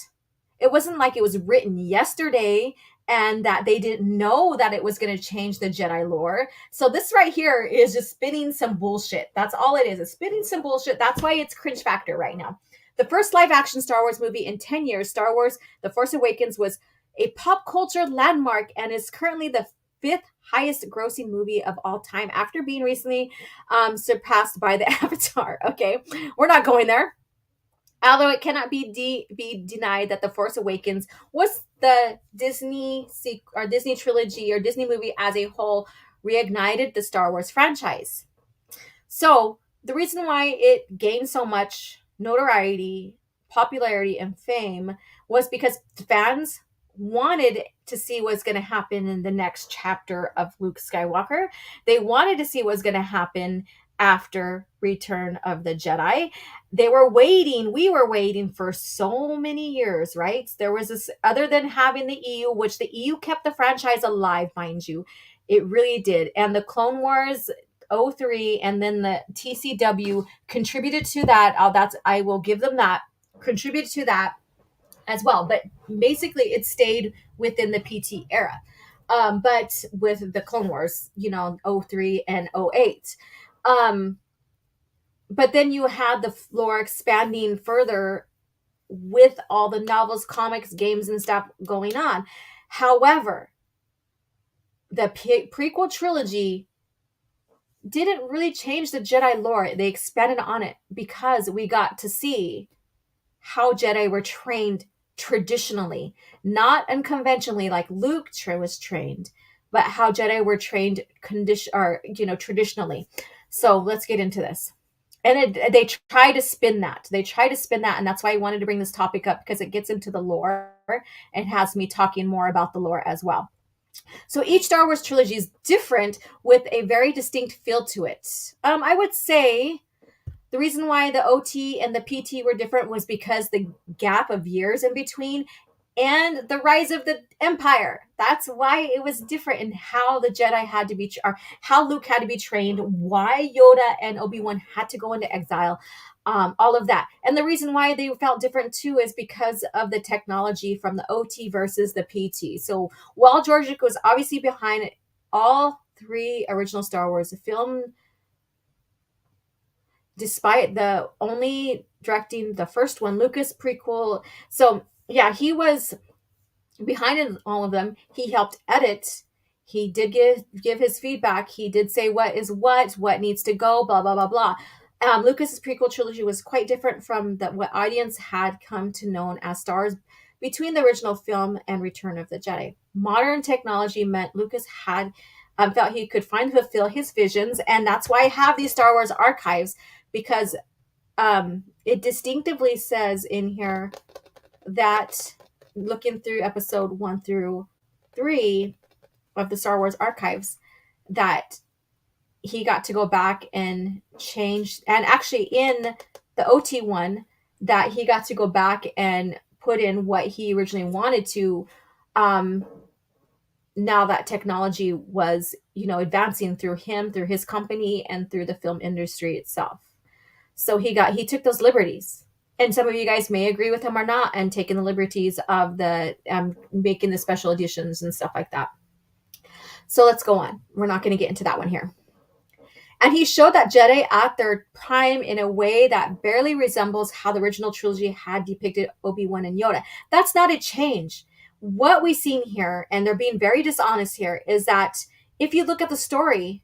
It wasn't like it was written yesterday and that they didn't know that it was going to change the Jedi lore. So this right here is just spinning some bullshit. That's all it is. It's spinning some bullshit. That's why it's Cringe Factor right now. The first live-action Star Wars movie in 10 years, Star Wars The Force Awakens, was a pop culture landmark and is currently the 5th highest grossing movie of all time, after being recently surpassed by the Avatar. Okay, we're not going there. Although it cannot be denied that The Force Awakens was the Disney trilogy or Disney movie as a whole reignited the Star Wars franchise. So the reason why it gained so much notoriety, popularity, and fame was because fans wanted to see what's going to happen in the next chapter of Luke Skywalker. They wanted to see what's going to happen after Return of the Jedi. They were waiting, we were waiting for so many years, right? There was this, other than having the EU, which the EU kept the franchise alive, mind you. It really did. And the Clone Wars '03 and then the TCW contributed to that. That's, I will give them that, contributed to that as well. But basically, it stayed within the PT era. But with the Clone Wars, '03 and '08. But then you had the floor expanding further with all the novels, comics, games, and stuff going on. However, the prequel trilogy didn't really change the Jedi lore. They expanded on it because we got to see how Jedi were trained traditionally, not unconventionally like Luke was trained, but how Jedi were trained traditionally. So let's get into this. And they try to spin that. And that's why I wanted to bring this topic up, because it gets into the lore and has me talking more about the lore as well. So each Star Wars trilogy is different with a very distinct feel to it. I would say the reason why the OT and the PT were different was because the gap of years in between and the rise of the Empire. That's why it was different in how the Jedi had to be, or how Luke had to be trained, why Yoda and Obi-Wan had to go into exile, all of that. And the reason why they felt different too is because of the technology from the OT versus the PT. So while George Lucas was obviously behind all three original Star Wars film, despite the only directing the first one, Lucas prequel. So yeah, he was behind in all of them. He helped edit. He did give his feedback. He did say what is what needs to go, blah blah blah blah. Lucas's prequel trilogy was quite different from what audience had come to know as Star Wars between the original film and Return of the Jedi. Modern technology meant Lucas had felt he could fulfill his visions, and that's why I have these Star Wars archives, because it distinctively says in here that, looking through episode 1 through 3 of the Star Wars archives, that he got to go back and change, and actually in the OT one, that he got to go back and put in what he originally wanted to, now that technology was, advancing through him, through his company, and through the film industry itself. So he took those liberties. And some of you guys may agree with him or not, and taking the liberties of the making the special editions and stuff like that. So let's go on. We're not going to get into that one here. And he showed that Jedi at their prime in a way that barely resembles how the original trilogy had depicted Obi-Wan and Yoda. That's not a change. What we've seen here, and they're being very dishonest here, is that if you look at the story,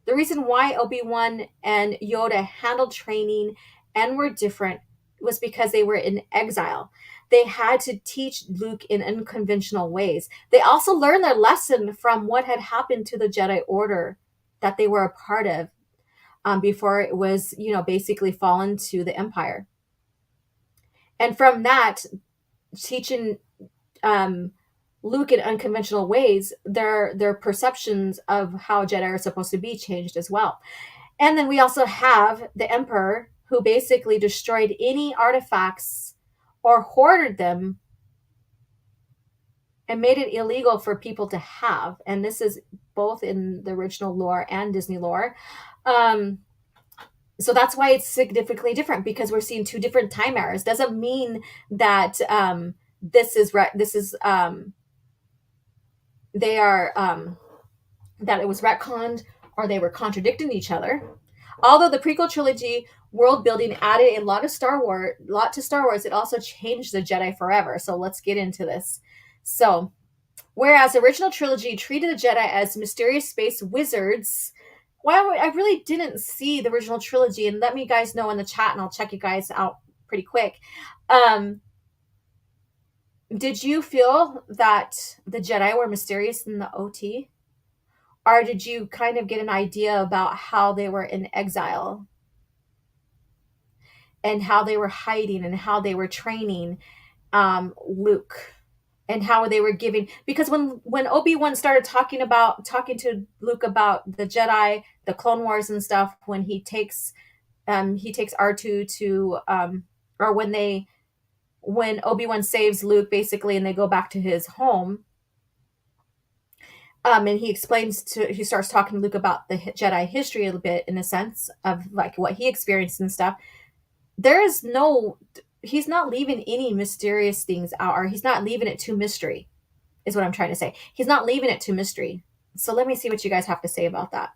the reason why Obi-Wan and Yoda handled training and were different was because they were in exile. They had to teach Luke in unconventional ways. They also learned their lesson from what had happened to the Jedi Order that they were a part of before it was, basically fallen to the Empire. And from that, teaching Luke in unconventional ways, their perceptions of how Jedi are supposed to be changed as well. And then we also have the Emperor, who basically destroyed any artifacts or hoarded them and made it illegal for people to have. And this is both in the original lore and Disney lore. So that's why it's significantly different, because we're seeing two different time eras. Doesn't mean that that it was retconned or they were contradicting each other. Although the prequel trilogy world building added a lot to Star Wars, it also changed the Jedi forever. So let's get into this. So, whereas the original trilogy treated the Jedi as mysterious space wizards, well, I really didn't see the original trilogy, and let me guys know in the chat, and I'll check you guys out pretty quick. Did you feel that the Jedi were mysterious in the OT? Or did you kind of get an idea about how they were in exile and how they were hiding and how they were training Luke and how they were giving, because when Obi-Wan started talking to Luke about the Jedi, the Clone Wars and stuff, when he takes R2 to or when Obi-Wan saves Luke basically and they go back to his home, and he starts talking to Luke about the Jedi history a little bit, in a sense of like what he experienced and stuff. There is no, he's not leaving any mysterious things out, or he's not leaving it to mystery, is what I'm trying to say. He's not leaving it to mystery. So let me see what you guys have to say about that,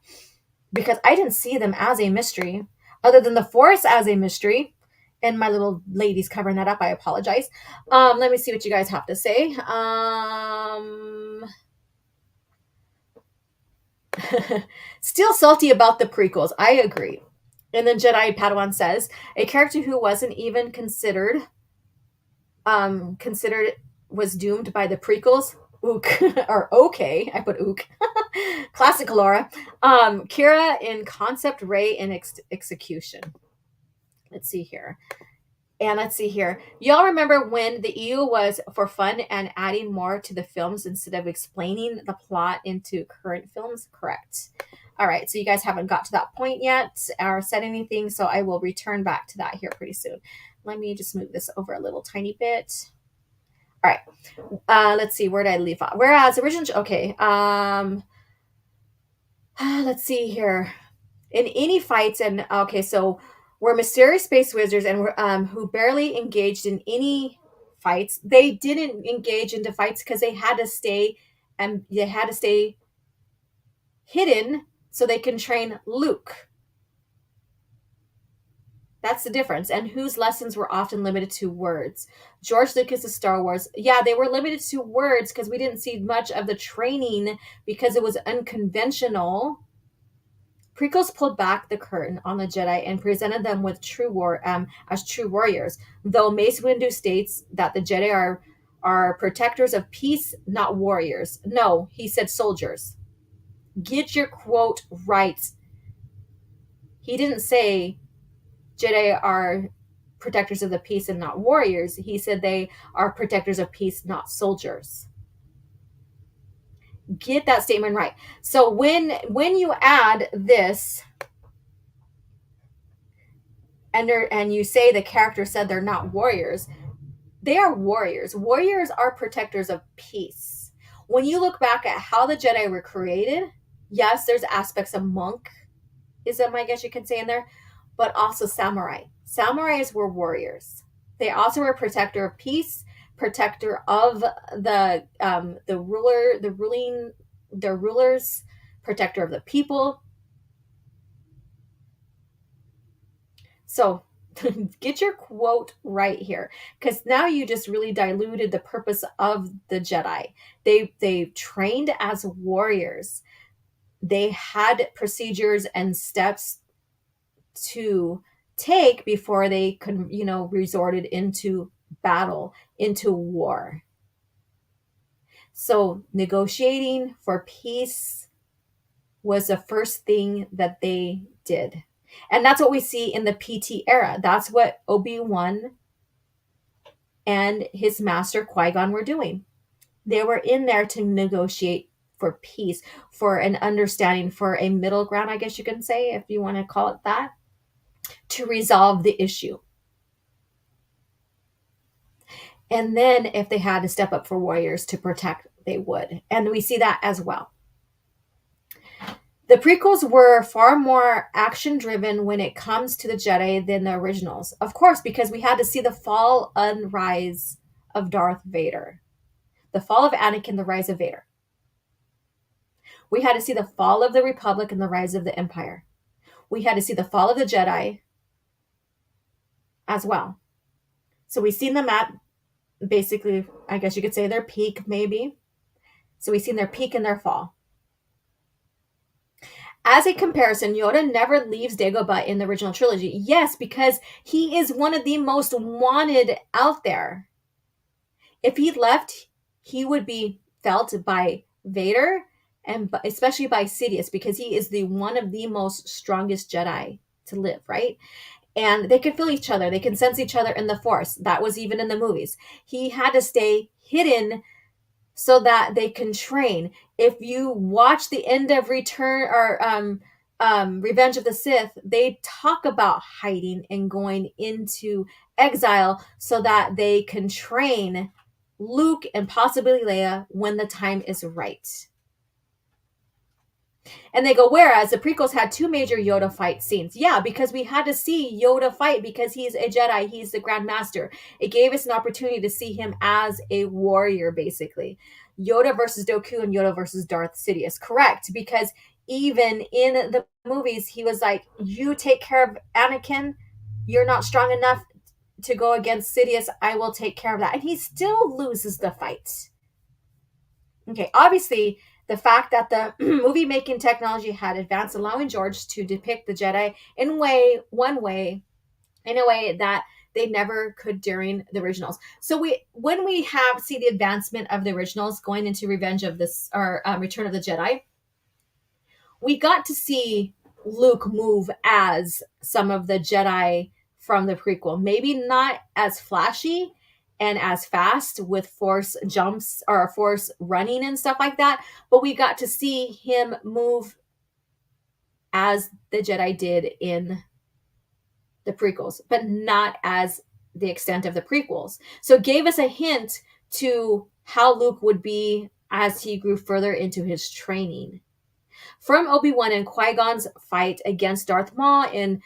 because I didn't see them as a mystery, other than the Force as a mystery. And my little lady's covering that up. I apologize. Let me see what you guys have to say. Still salty about the prequels. I agree. And then Jedi Padawan says a character who wasn't even considered was doomed by the prequels. Ook or okay, I put ook. Classic Laura. Kira in concept, Ray in execution. Let's see here. Y'all remember when the EU was for fun and adding more to the films instead of explaining the plot into current films? Correct. All right, so you guys haven't got to that point yet or said anything, so I will return back to that here pretty soon. Let me just move this over a little tiny bit. All right, let's see, where did I leave off? Whereas original, okay, let's see here. In any fights, and okay, so we're mysterious space wizards and who barely engaged in any fights. They didn't engage into fights because they had to stay hidden so they can train Luke. That's the difference. And whose lessons were often limited to words. George Lucas's Star Wars. Yeah, they were limited to words because we didn't see much of the training because it was unconventional. Prequels pulled back the curtain on the Jedi and presented them with as true warriors. Though Mace Windu states that the Jedi are protectors of peace, not warriors. No, he said soldiers. Get your quote right. He didn't say Jedi are protectors of the peace and not warriors. He said they are protectors of peace, not soldiers. Get that statement right. So when you add this and you say the character said they're not warriors, they are warriors. Warriors are protectors of peace. When you look back at how the Jedi were created, yes, there's aspects of monkism, I guess you could say, in there, but also samurai. Samurais were warriors. They also were protector of peace, protector of the rulers, protector of the people. So get your quote right here, because now you just really diluted the purpose of the Jedi. They trained as warriors. They had procedures and steps to take before they could, resorted into battle, into war. So negotiating for peace was the first thing that they did. And that's what we see in the PT era. That's what Obi-Wan and his master Qui-Gon were doing. They were in there to negotiate for peace, for an understanding, for a middle ground, I guess you can say, if you want to call it that, to resolve the issue. And then if they had to step up for warriors to protect, they would. And we see that as well. The prequels were far more action-driven when it comes to the Jedi than the originals. Of course, because we had to see the fall and rise of Darth Vader. The fall of Anakin, the rise of Vader. We had to see the fall of the Republic and the rise of the Empire. We had to see the fall of the Jedi as well. So we've seen them at basically, I guess you could say, their peak, maybe. So we've seen their peak and their fall. As a comparison, Yoda never leaves Dagobah in the original trilogy. Yes, because he is one of the most wanted out there. If he left, he would be felt by Vader and especially by Sidious, because he is one of the most strongest Jedi to live, right? And they can feel each other. They can sense each other in the Force. That was even in the movies. He had to stay hidden so that they can train. If you watch the end of Return or Revenge of the Sith, they talk about hiding and going into exile so that they can train Luke and possibly Leia when the time is right. And they go, whereas the prequels had two major Yoda fight scenes. Yeah, because we had to see Yoda fight because he's a Jedi, he's the Grand Master. It gave us an opportunity to see him as a warrior, basically. Yoda versus Dooku and Yoda versus Darth Sidious. Correct, because even in the movies, he was like, you take care of Anakin, you're not strong enough to go against Sidious, I will take care of that. And he still loses the fight. Okay, obviously, the fact that the movie making technology had advanced, allowing George to depict the Jedi in in a way that they never could during the originals. So when we see the advancement of the originals going into Revenge of this or Return of the Jedi, we got to see Luke move as some of the Jedi from the prequel. Maybe not as flashy and as fast with force jumps or force running and stuff like that, but we got to see him move as the Jedi did in the prequels, but not as the extent of the prequels. So it gave us a hint to how Luke would be as he grew further into his training. From Obi-Wan and Qui-Gon's fight against Darth Maul in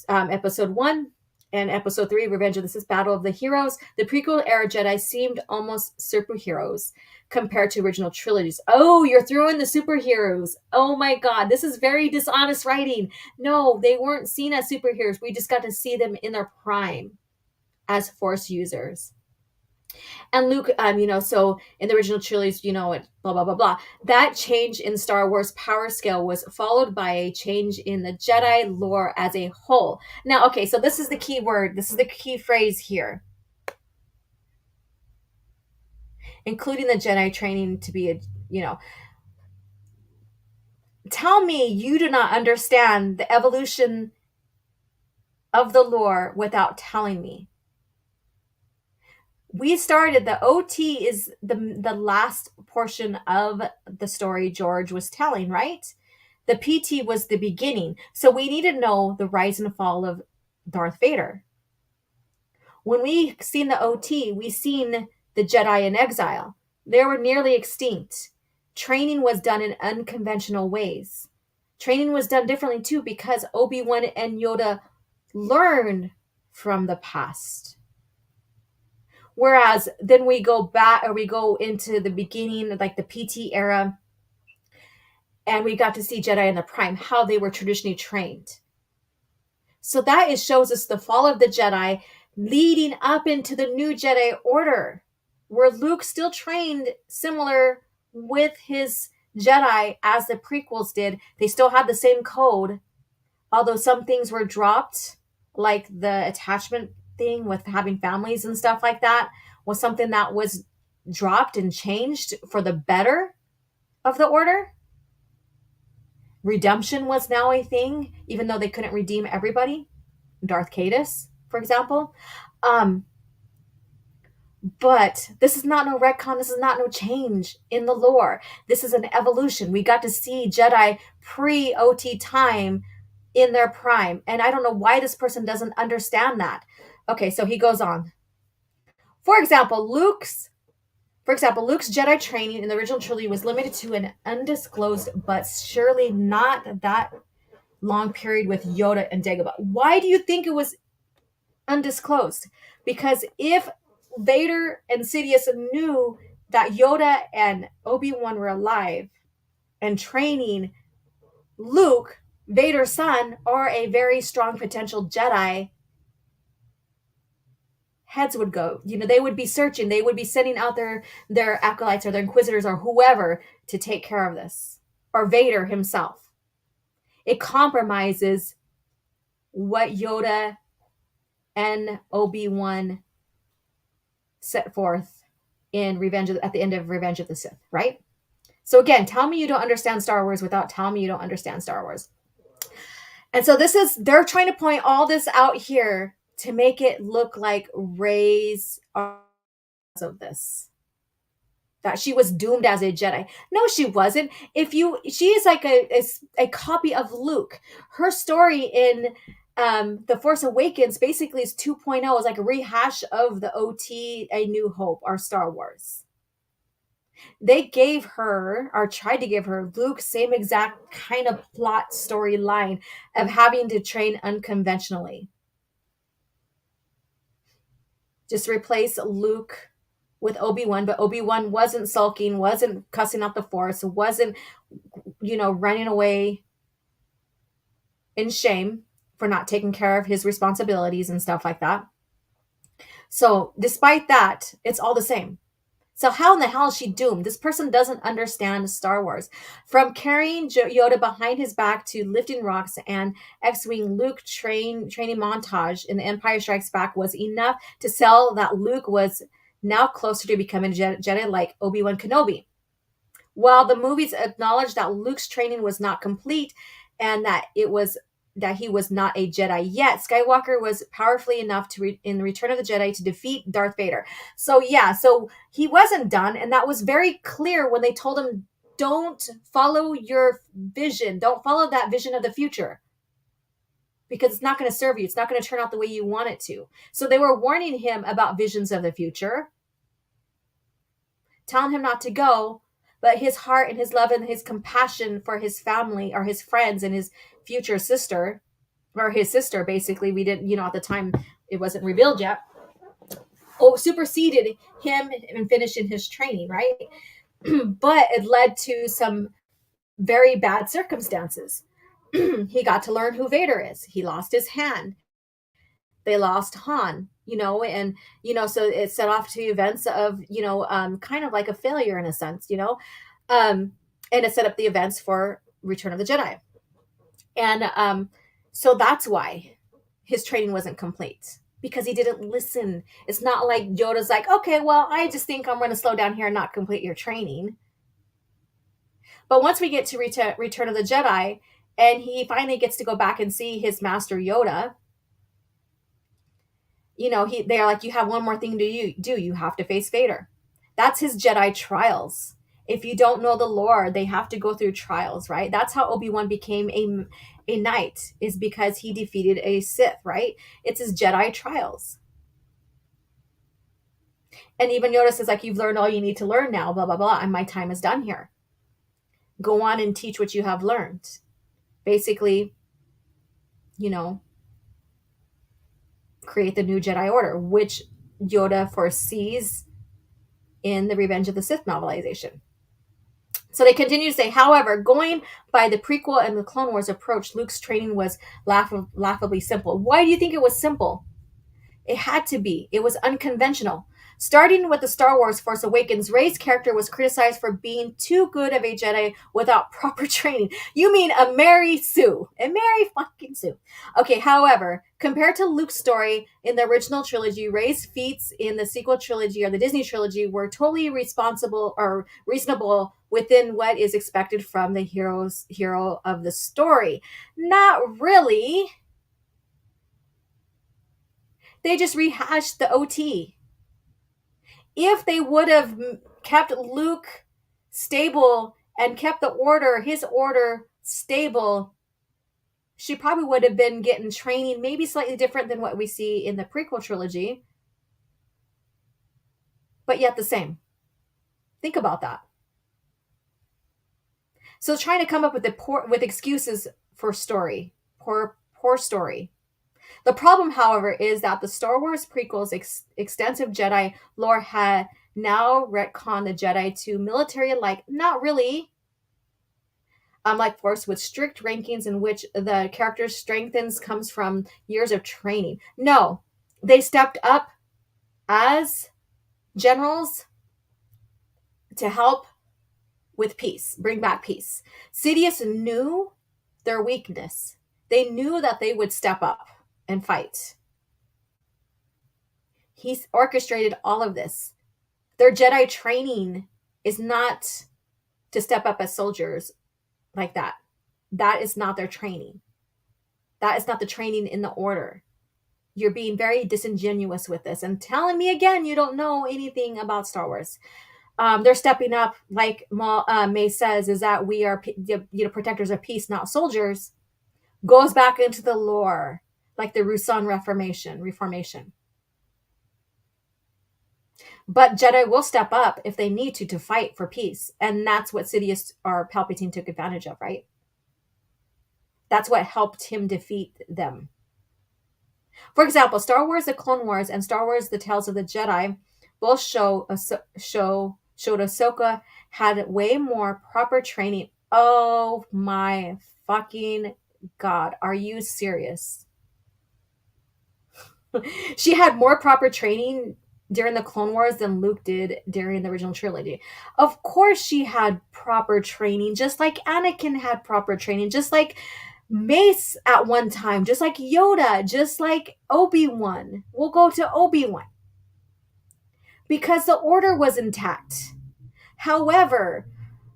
Episode 1 and Episode 3, Revenge of the Sith, Battle of the Heroes, the prequel-era Jedi seemed almost superheroes compared to original trilogies. Oh, you're throwing the superheroes. Oh my God, this is very dishonest writing. No, they weren't seen as superheroes. We just got to see them in their prime as Force users. And Luke, so in the original trilogies, blah, blah, blah, blah. That change in Star Wars power scale was followed by a change in the Jedi lore as a whole. Now, okay, so this is the key word. This is the key phrase here. Including the Jedi training to be tell me you do not understand the evolution of the lore without telling me. We started, the OT is the last portion of the story George was telling, right? The PT was the beginning. So we need to know the rise and fall of Darth Vader. When we seen the OT, we seen the Jedi in exile. They were nearly extinct. Training was done in unconventional ways. Training was done differently too because Obi-Wan and Yoda learned from the past. Whereas then we go back, or we go into the beginning, like the PT era, and we got to see Jedi in the Prime, how they were traditionally trained. So that shows us the fall of the Jedi leading up into the new Jedi Order, where Luke still trained similar with his Jedi as the prequels did. They still had the same code, although some things were dropped, like the attachment thing with having families and stuff like that was something that was dropped and changed for the better of the order. Redemption was now a thing, even though they couldn't redeem everybody. Darth Caedus, for example. But this is not no retcon. This is not no change in the lore. This is an evolution. We got to see Jedi pre-OT time in their prime. And I don't know why this person doesn't understand that. Okay, so he goes on. For example, Luke's Jedi training in the original trilogy was limited to an undisclosed but surely not that long period with Yoda and Dagobah. Why do you think it was undisclosed? Because if Vader and Sidious knew that Yoda and Obi-Wan were alive and training Luke, Vader's son, or a very strong potential Jedi, heads would go. They would be searching. They would be sending out their acolytes or their inquisitors or whoever to take care of this. Or Vader himself. It compromises what Yoda and Obi-Wan set forth in at the end of Revenge of the Sith, right? So again, tell me you don't understand Star Wars without telling me you don't understand Star Wars. And so they're trying to point all this out here to make it look like Rey's of this. that she was doomed as a Jedi. No, she wasn't. She is like a copy of Luke. Her story in The Force Awakens basically is 2.0, is like a rehash of the OT A New Hope or Star Wars. They gave her, or tried to give her, Luke's same exact kind of plot storyline of having to train unconventionally. Just replace Luke with Obi-Wan, but Obi-Wan wasn't sulking, wasn't cussing out the Force, wasn't, running away in shame for not taking care of his responsibilities and stuff like that. So despite that, it's all the same. So how in the hell is she doomed? This person doesn't understand Star Wars. From carrying Yoda behind his back to lifting rocks and X-Wing Luke training montage in The Empire Strikes Back was enough to sell that Luke was now closer to becoming a Jedi like Obi-Wan Kenobi. While the movies acknowledge that Luke's training was not complete and that he was not a Jedi yet, Skywalker was powerfully enough in Return of the Jedi to defeat Darth Vader. So he wasn't done, and that was very clear when they told him, don't follow your vision, don't follow that vision of the future, because it's not going to serve you, it's not going to turn out the way you want it to. So they were warning him about visions of the future, telling him not to go, but his heart and his love and his compassion for his family or his friends and his future sister, or his sister, basically, we didn't, at the time it wasn't revealed yet, superseded him in finishing his training, right? But it led to some very bad circumstances. He got to learn who Vader is. He lost his hand. They lost Han, and, so it set off to events of, kind of like a failure in a sense, and it set up the events for Return of the Jedi. And so that's why his training wasn't complete, because he didn't listen. It's not like Yoda's like, okay, well, I just think I'm going to slow down here and not complete your training. But once we get to Return of the Jedi, and he finally gets to go back and see his master Yoda, they're like, you have one more thing to do. You have to face Vader. That's his Jedi trials. If you don't know the lore, they have to go through trials, right? That's how Obi-Wan became a knight, is because he defeated a Sith, right? It's his Jedi trials. And even Yoda says, like, you've learned all you need to learn now, blah, blah, blah, and my time is done here. Go on and teach what you have learned. Basically, create the new Jedi Order, which Yoda foresees in the Revenge of the Sith novelization. So they continue to say, however, going by the prequel and the Clone Wars approach, Luke's training was laughably simple. Why do you think it was simple? It had to be. It was unconventional. Starting with the Star Wars Force Awakens, Rey's character was criticized for being too good of a Jedi without proper training. You mean a Mary Sue. A Mary fucking Sue. Okay, however, compared to Luke's story in the original trilogy, Rey's feats in the sequel trilogy or the Disney trilogy were totally responsible or reasonable within what is expected from the hero of the story. Not really. They just rehashed the OT. If they would have kept Luke stable and kept his order stable, she probably would have been getting training maybe slightly different than what we see in the prequel trilogy, but yet the same. Think about that. So trying to come up with excuses for story, poor story. The problem, however, is that the Star Wars prequels' extensive Jedi lore had now retconned the Jedi to military-like, not really, like Force, with strict rankings in which the character's strengthens comes from years of training. No, they stepped up as generals to help with peace, bring back peace. Sidious knew their weakness. They knew that they would step up and fight. He's orchestrated all of this. Their Jedi training is not to step up as soldiers like that. That is not their training. That is not the training in the order. You're being very disingenuous with this and telling me again you don't know anything about Star Wars. They're stepping up, like May says, is that we are protectors of peace, not soldiers. Goes back into the lore, like the Rusan Reformation. But Jedi will step up if they need to fight for peace, and that's what Sidious or Palpatine took advantage of, right? That's what helped him defeat them. For example, Star Wars: The Clone Wars and Star Wars: The Tales of the Jedi both showed Ahsoka had way more proper training. Oh my fucking god! Are you serious? She had more proper training during the Clone Wars than Luke did during the original trilogy. Of course, she had proper training, just like Anakin had proper training, just like Mace at one time, just like Yoda, just like Obi-Wan. We'll go to Obi-Wan because the order was intact. However,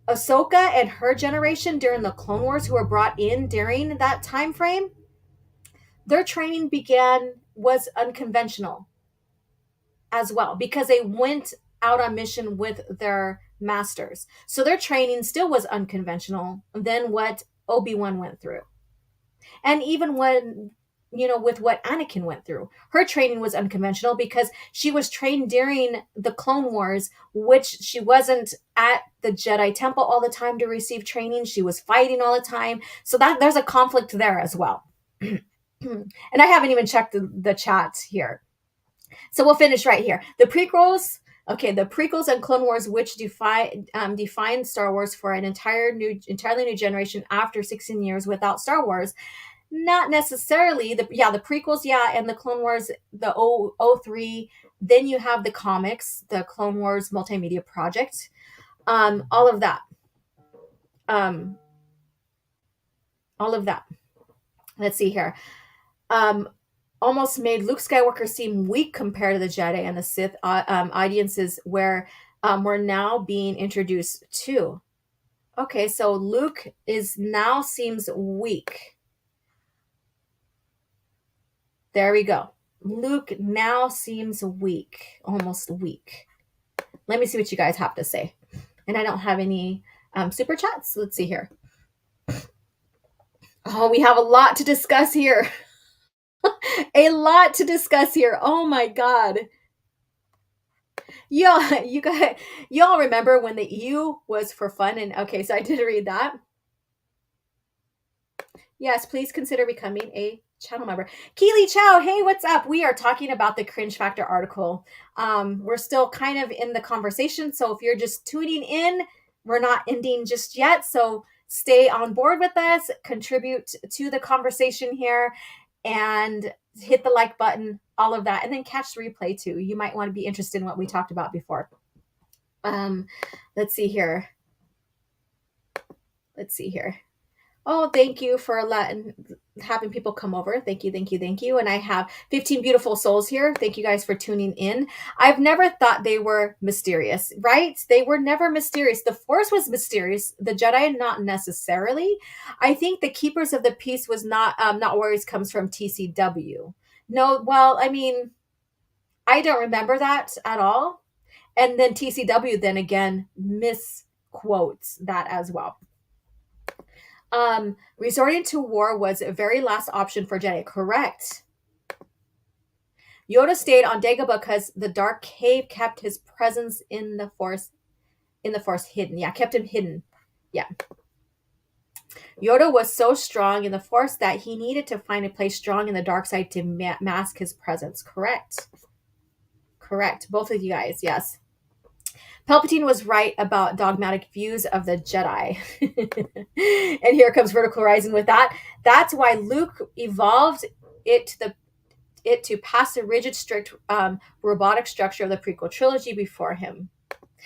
Ahsoka and her generation during the Clone Wars, who were brought in during that time frame, their training was unconventional as well because they went out on mission with their masters. So their training still was unconventional than what Obi-Wan went through. And even when, with what Anakin went through, her training was unconventional because she was trained during the Clone Wars, which she wasn't at the Jedi Temple all the time to receive training. She was fighting all the time. So that there's a conflict there as well. And I haven't even checked the chat here. So we'll finish right here. The prequels and Clone Wars, which defined Star Wars for an entirely new generation after 16 years without Star Wars. Not necessarily. The prequels, and the Clone Wars, the 03. Then you have the comics, the Clone Wars multimedia project, all of that. Let's see here. Almost made Luke Skywalker seem weak compared to the Jedi and the Sith audiences where we're now being introduced to. Okay, so Luke now seems weak. There we go. Luke now seems weak, almost weak. Let me see what you guys have to say. And I don't have any super chats. Let's see here. Oh, we have a lot to discuss here. A lot to discuss here. Oh my god. Y'all remember when the U was for fun? And okay, so I did read that. Yes, please consider becoming a channel member. Keely Chow, hey, what's up? We are talking about the Cringe Factor article. We're still kind of in the conversation, so if you're just tuning in, we're not ending just yet. So stay on board with us, contribute to the conversation here, and hit the like button, all of that, and then catch the replay too. You might want to be interested in what we talked about before. Let's see here. Oh, thank you for having people come over. Thank you. And I have 15 beautiful souls here. Thank you guys for tuning in. I've never thought they were mysterious, right? They were never mysterious. The Force was mysterious. The Jedi, not necessarily. I think the Keepers of the Peace was not Warriors comes from TCW. No, well, I mean, I don't remember that at all. And then TCW then again misquotes that as well. Resorting to war was a very last option for Jedi. Correct. Yoda stayed on Dagobah because the dark cave kept his presence in the Force hidden. Yeah, kept him hidden. Yeah. Yoda was so strong in the Force that he needed to find a place strong in the dark side to mask his presence. Correct. Both of you guys, yes. Palpatine was right about dogmatic views of the Jedi. And here comes Vertical Horizon with that. That's why Luke evolved it to pass the rigid, strict robotic structure of the prequel trilogy before him.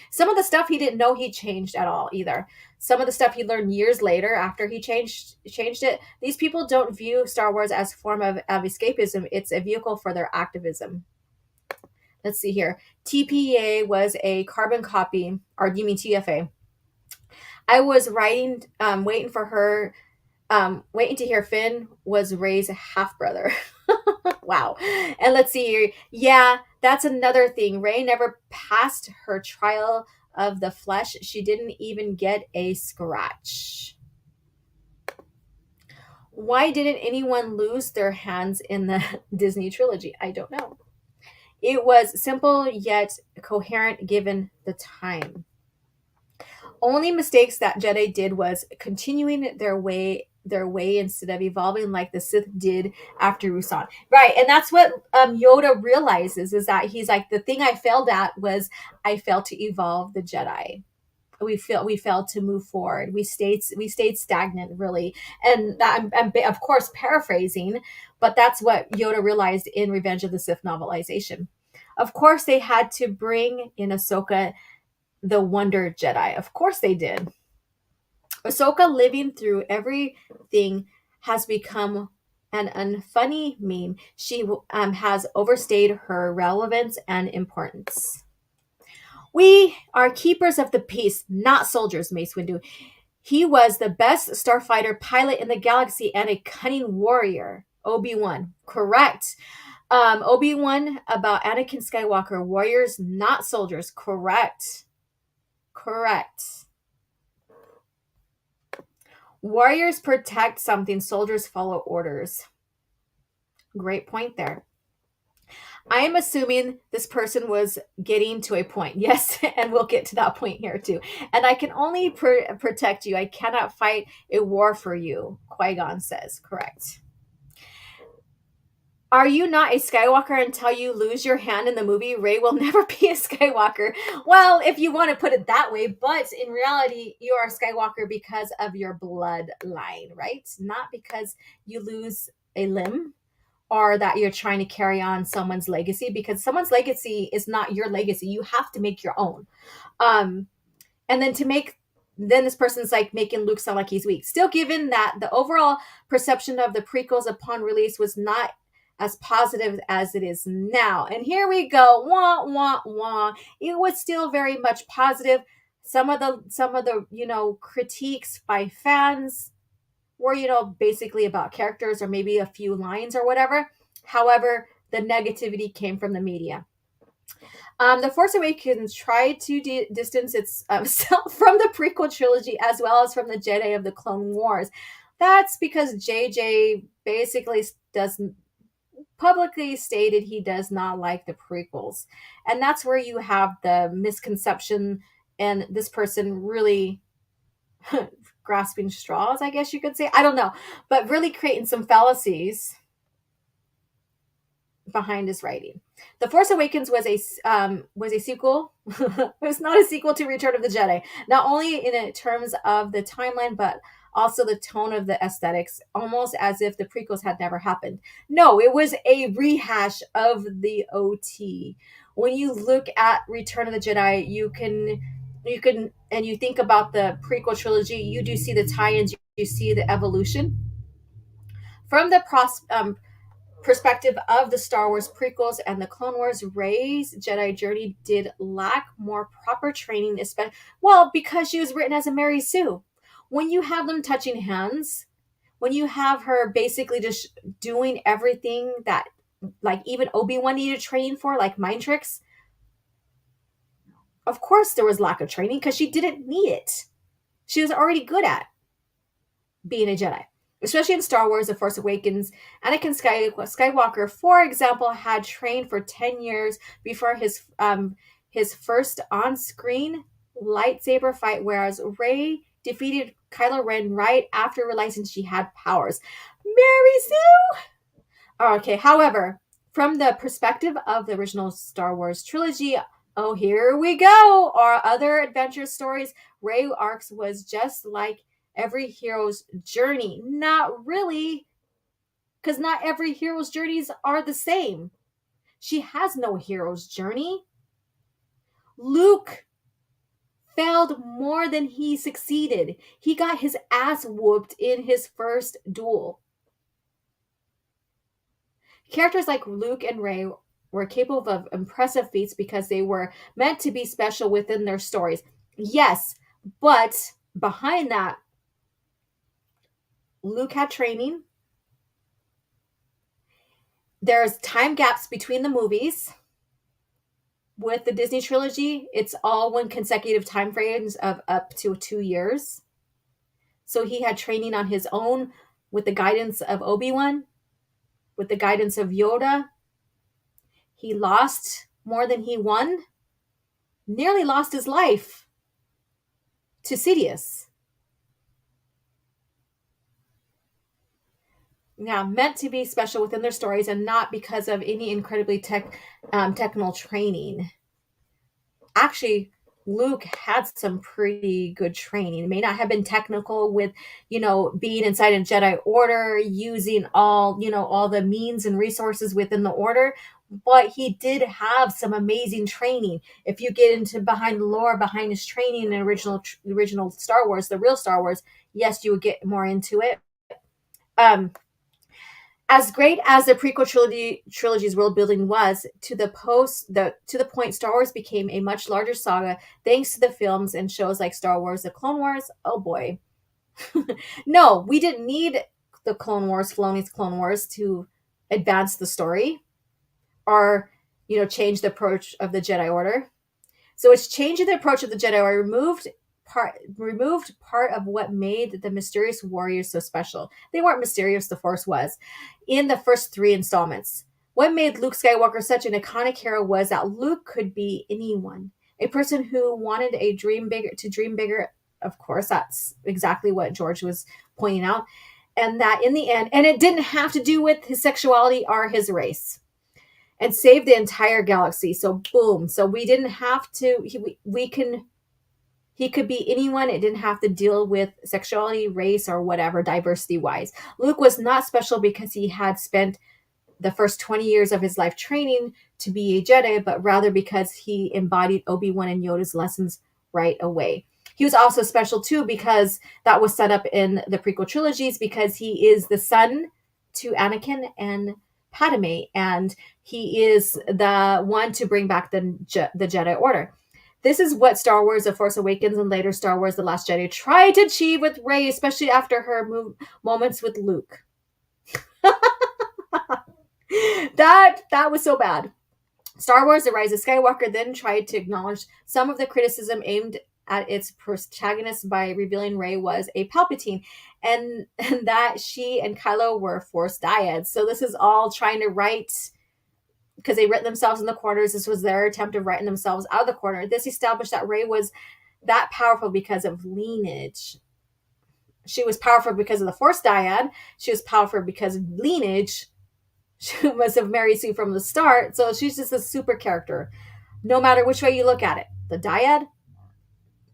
Some of the stuff he didn't know he changed at all either. Some of the stuff he learned years later after he changed it. These people don't view Star Wars as a form of escapism. It's a vehicle for their activism. Let's see here. TPA was a carbon copy, or do you mean TFA? I was waiting for her, waiting to hear Finn was Rey's half-brother. Wow. And let's see here. Yeah, that's another thing. Rey never passed her trial of the flesh. She didn't even get a scratch. Why didn't anyone lose their hands in the Disney trilogy? I don't know. It was simple yet coherent given the time. Only mistakes that Jedi did was continuing their way instead of evolving like the Sith did after Rusan. Right, and that's what Yoda realizes, is that he's like, the thing I failed at was I failed to evolve the Jedi. We failed to move forward. We stayed stagnant, really. And that, I'm of course paraphrasing, but that's what Yoda realized in Revenge of the Sith novelization. Of course, they had to bring in Ahsoka, the Wonder Jedi. Of course, they did. Ahsoka living through everything has become an unfunny meme. She has overstayed her relevance and importance. We are keepers of the peace, not soldiers, Mace Windu. He was the best starfighter pilot in the galaxy and a cunning warrior. Obi-Wan. Correct. Obi-Wan about Anakin Skywalker. Warriors, not soldiers. Correct. Correct. Warriors protect something, soldiers follow orders. Great point there. I am assuming this person was getting to a point. Yes, and we'll get to that point here too. And I can only protect you. I cannot fight a war for you, Qui-Gon says. Correct. Are you not a Skywalker until you lose your hand in the movie? Rey will never be a Skywalker. Well, if you want to put it that way, but in reality, you are a Skywalker because of your bloodline, right? Not because you lose a limb or that you're trying to carry on someone's legacy, because someone's legacy is not your legacy. You have to make your own. Um, and then this person's like making Luke sound like he's weak. Still, given that the overall perception of the prequels upon release was not as positive as it is now. And here we go. Wah wah wah. It was still very much positive. Some of the critiques by fans were basically about characters or maybe a few lines or whatever. However, the negativity came from the media. The Force Awakens tried to distance itself from the prequel trilogy as well as from the Jedi of the Clone Wars. That's because JJ basically does publicly stated he does not like the prequels. And that's where you have the misconception and this person really grasping straws, I guess you could say. I don't know, but really creating some fallacies behind his writing. The Force Awakens was a sequel. It was not a sequel to Return of the Jedi. Not only in terms of the timeline, but also the tone of the aesthetics, almost as if the prequels had never happened. No, it was a rehash of the OT. When you look at Return of the Jedi, you can and you think about the prequel trilogy, you do see the tie-ins, you see the evolution from the perspective of the Star Wars prequels and the Clone Wars. Rey's Jedi journey did lack more proper training, especially because she was written as a Mary Sue. When you have them touching hands, when you have her basically just doing everything that like even Obi-Wan needed training for, like mind tricks, of course there was lack of training because she didn't need it. She was already good at being a Jedi. Especially in Star Wars: The Force Awakens, Anakin Skywalker, for example, had trained for 10 years before his first on-screen lightsaber fight, whereas Rey defeated Kylo Ren right after realizing she had powers. Mary Sue! Okay, however, from the perspective of the original Star Wars trilogy, oh, here we go, our other adventure stories, Rey arcs was just like every hero's journey. Not really, because not every hero's journeys are the same. She has no hero's journey. Luke failed more than he succeeded. He got his ass whooped in his first duel. Characters like Luke and Rey were capable of impressive feats because they were meant to be special within their stories. Yes, but behind that, Luke had training. There's time gaps between the movies. with the Disney trilogy, it's all one consecutive time frames of up to 2 years. So he had training on his own with the guidance of Obi-Wan, with the guidance of Yoda. He lost more than he won, nearly lost his life to Sidious. Yeah, meant to be special within their stories and not because of any incredibly technical training. Actually, Luke had some pretty good training. It may not have been technical with, being inside a Jedi Order, using all the means and resources within the Order, but he did have some amazing training. If you get into behind the lore, behind his training in original Star Wars, the real Star Wars, yes, you would get more into it. Um, as great as the prequel trilogy's world building was, to the point Star Wars became a much larger saga thanks to the films and shows like Star Wars: The Clone Wars. Oh boy, no, we didn't need the Clone Wars, Filoni's Clone Wars, to advance the story or change the approach of the Jedi Order. So it's changing the approach of the Jedi Order, removed part of what made the mysterious warriors so special. They weren't mysterious, the Force was. In the first three installments, what made Luke Skywalker such an iconic hero was that Luke could be anyone. A person who wanted to dream bigger. Of course, that's exactly what George was pointing out. And that in the end, and it didn't have to do with his sexuality or his race, and save the entire galaxy. So boom. So we didn't have to. He could be anyone. It didn't have to deal with sexuality, race, or whatever, diversity wise. Luke was not special because he had spent the first 20 years of his life training to be a Jedi, but rather because he embodied Obi-Wan and Yoda's lessons right away. He was also special too because that was set up in the prequel trilogies, because he is the son to Anakin and Padme, and he is the one to bring back the Jedi Order. This is what Star Wars: The Force Awakens and later Star Wars: The Last Jedi tried to achieve with Rey, especially after her moments with Luke. that was so bad. Star Wars: The Rise of Skywalker then tried to acknowledge some of the criticism aimed at its protagonist by revealing Rey was a Palpatine, and that she and Kylo were Force dyads. So this is all trying to write, because they written themselves in the corners. This was their attempt of writing themselves out of the corner. This established that Rey was that powerful because of lineage. She was powerful because of the Force dyad. She was powerful because of lineage. She must have Mary Sue from the start. So she's just a super character, no matter which way you look at it. The dyad,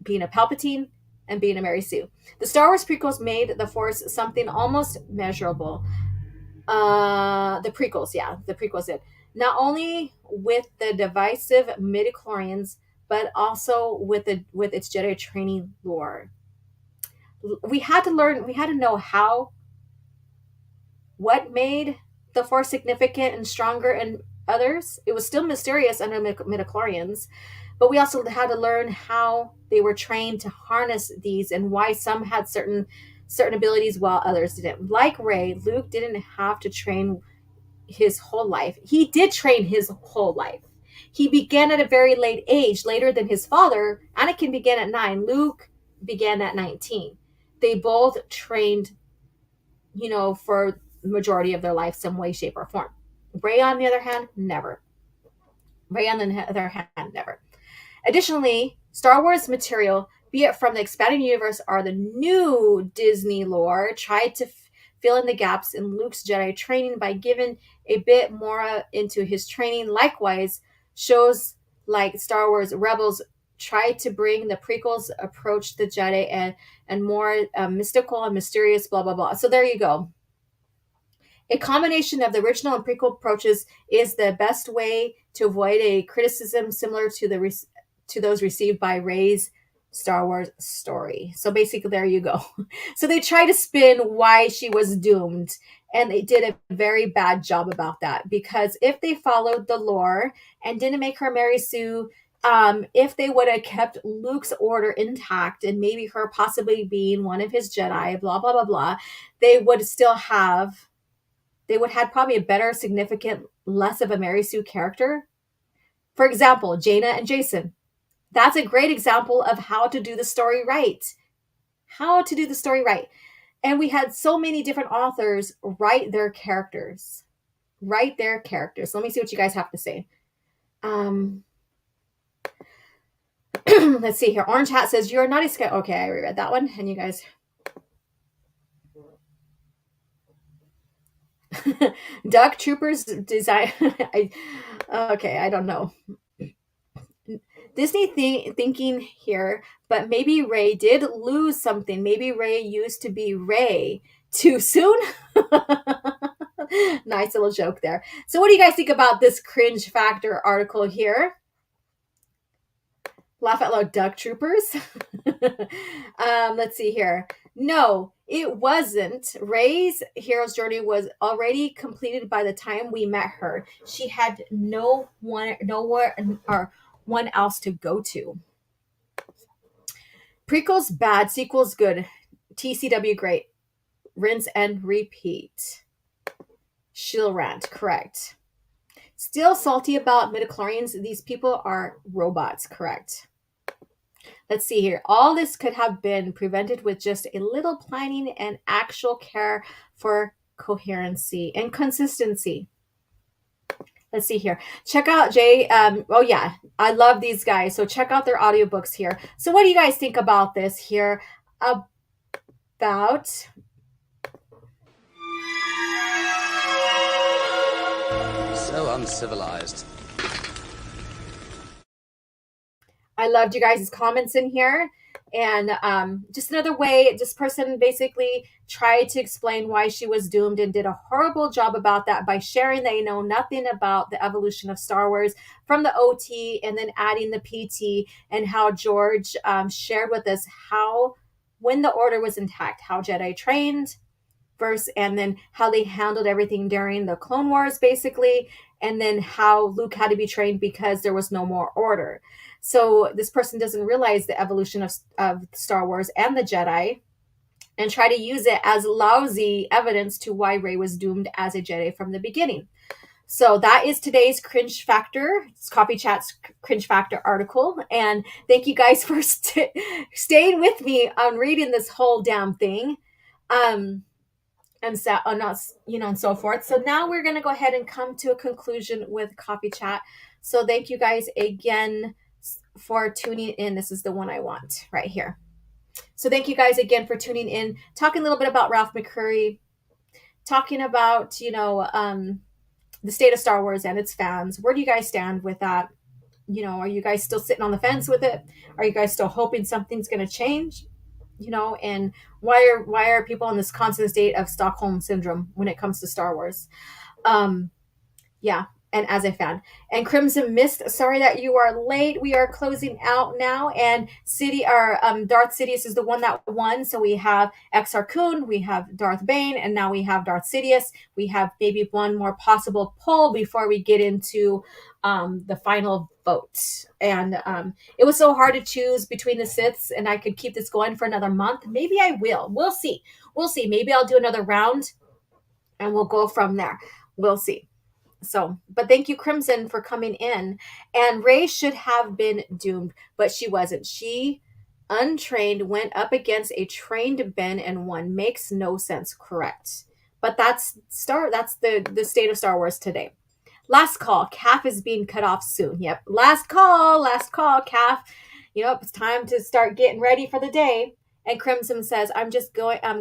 being a Palpatine, and being a Mary Sue. The Star Wars prequels made the Force something almost measurable. The prequels did. Not only with the divisive midichlorians, but also with its Jedi training lore. We had to know what made the Force significant and stronger in others. It was still mysterious under midichlorians, but we also had to learn how they were trained to harness these and why some had certain abilities while others didn't. Like Rey, Luke didn't have to train his whole life. He did train his whole life. He began at a very late age, later than his father. Anakin began at 9. Luke began at 19. They both trained, for the majority of their life, some way, shape, or form. Rey, on the other hand, never. Never. Additionally, Star Wars material, be it from the expanded universe or the new Disney lore, tried to fill in the gaps in Luke's Jedi training by giving a bit more into his training. Likewise, shows like Star Wars Rebels tried to bring the prequels approach the Jedi and more mystical and mysterious, blah, blah, blah. So there you go. A combination of the original and prequel approaches is the best way to avoid a criticism similar to those received by Rey's Star Wars story. So basically, there you go. So they try to spin why she was doomed, and they did a very bad job about that, because if they followed the lore and didn't make her Mary Sue, if they would have kept Luke's order intact and maybe her possibly being one of his Jedi, blah, blah, blah, blah, they would have probably a better, significant, less of a Mary Sue character For example, Jaina and Jason. That's a great example of how to do the story right. How to do the story right. And we had so many different authors write their characters. Write their characters. Let me see what you guys have to say. Um, let's see here. Orange Hat says, "You're a naughty scout." Okay, I reread that one. And you guys. Duck Troopers design. Okay, I don't know. Disney thinking here, but maybe Ray did lose something. Maybe Ray used to be Ray too soon. Nice little joke there. So, what do you guys think about this Cringe Factor article here? Laugh out loud, Duck Troopers. Let's see here. No, it wasn't. Ray's hero's journey was already completed by the time we met her. She had nowhere, or one else to go to. Prequels bad, sequels good. TCW great. Rinse and repeat. She'll rant, correct. Still salty about midichlorians. These people are robots, correct. Let's see here. All this could have been prevented with just a little planning and actual care for coherency and consistency. Let's see here. Check out Jay. Oh, yeah. I love these guys. So check out their audiobooks here. So what do you guys think about this here? About So uncivilized. I loved you guys' comments in here. And just another way, this person basically tried to explain why she was doomed and did a horrible job about that by sharing they know nothing about the evolution of Star Wars from the OT and then adding the PT, and how George shared with us how, when the order was intact, how Jedi trained, verse, and then how they handled everything during the Clone Wars, basically, and then how Luke had to be trained because there was no more order. So this person doesn't realize the evolution of Star Wars and the Jedi, and try to use it as lousy evidence to why Rey was doomed as a Jedi from the beginning. So that is today's Cringe Factor. It's Coffee Chat's Cringe Factor article. And thank you guys for staying with me on reading this whole damn thing. And so not, and so forth. So now we're going to go ahead and come to a conclusion with Coffee Chat. So thank you guys again for tuning in. This is the one I want right here. So thank you guys again for tuning in, talking a little bit about Ralph McQuarrie, talking about, the state of Star Wars and its fans. Where do you guys stand with that? Are you guys still sitting on the fence with it? Are you guys still hoping something's going to change? And why are people in this constant state of Stockholm syndrome when it comes to Star Wars? Yeah. And as a fan. And Crimson Mist, sorry that you are late. We are closing out now. And Darth Sidious is the one that won. So we have Exar Kun, we have Darth Bane, and now we have Darth Sidious. We have maybe one more possible poll before we get into the final vote. And it was so hard to choose between the Siths, and I could keep this going for another month. Maybe I will. We'll see. Maybe I'll do another round and we'll go from there. We'll see. So, but thank you, Crimson, for coming in. And Rey should have been doomed, but she wasn't. She, untrained, went up against a trained Ben and won. Makes no sense. Correct. But that's the state of Star Wars today. Last call. Caff is being cut off soon. Yep. Last call, Caff. It's time to start getting ready for the day. And Crimson says, I'm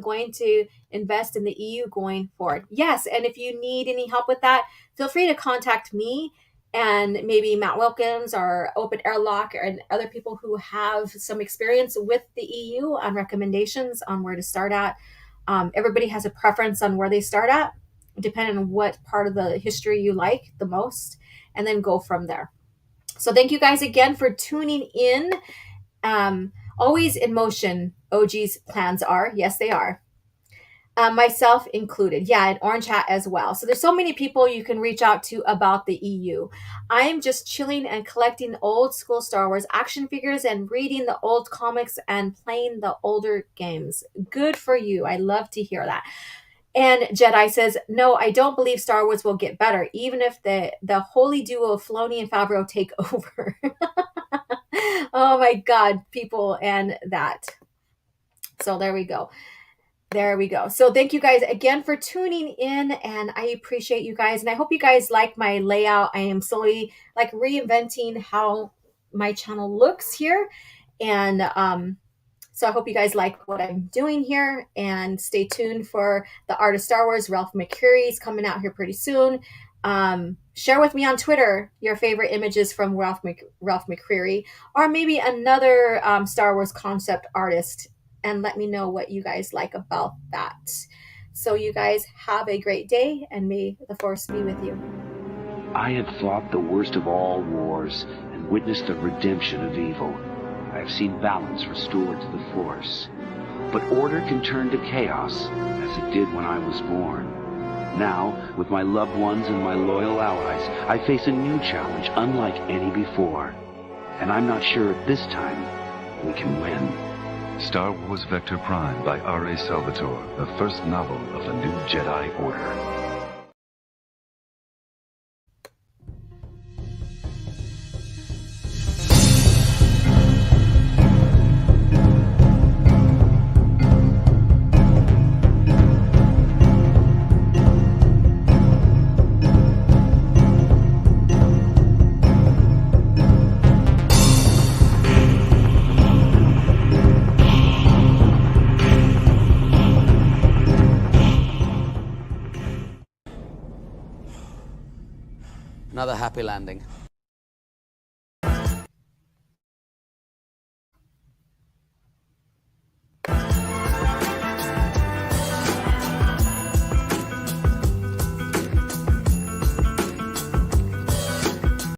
going to invest in the EU going forward. Yes, and if you need any help with that, feel free to contact me and maybe Matt Wilkins or Open Airlock and other people who have some experience with the EU on recommendations on where to start at. Everybody has a preference on where they start at, depending on what part of the history you like the most, and then go from there. So thank you guys again for tuning in. Always in motion, OG's plans are. Yes, they are. Myself included. Yeah, and Orange Hat as well. So there's so many people you can reach out to about the EU. I'm just chilling and collecting old school Star Wars action figures and reading the old comics and playing the older games. Good for you. I love to hear that. And Jedi says, no, I don't believe Star Wars will get better, even if the holy duo of Filoni and Favreau take over. Oh my God, people, and that. So there we go. There we go. So thank you guys again for tuning in, and I appreciate you guys. And I hope you guys like my layout. I am slowly like reinventing how my channel looks here. And so I hope you guys like what I'm doing here, and stay tuned for the Art of Star Wars. Ralph McQuarrie is coming out here pretty soon. Share with me on Twitter your favorite images from Ralph McQuarrie, or maybe another Star Wars concept artist, and let me know what you guys like about that. So you guys have a great day, and may the Force be with you. I have fought the worst of all wars and witnessed the redemption of evil. I have seen balance restored to the Force. But order can turn to chaos, as it did when I was born. Now, with my loved ones and my loyal allies, I face a new challenge unlike any before. And I'm not sure at this time we can win. Star Wars Vector Prime by R.A. Salvatore, the first novel of the new Jedi Order. Another happy landing.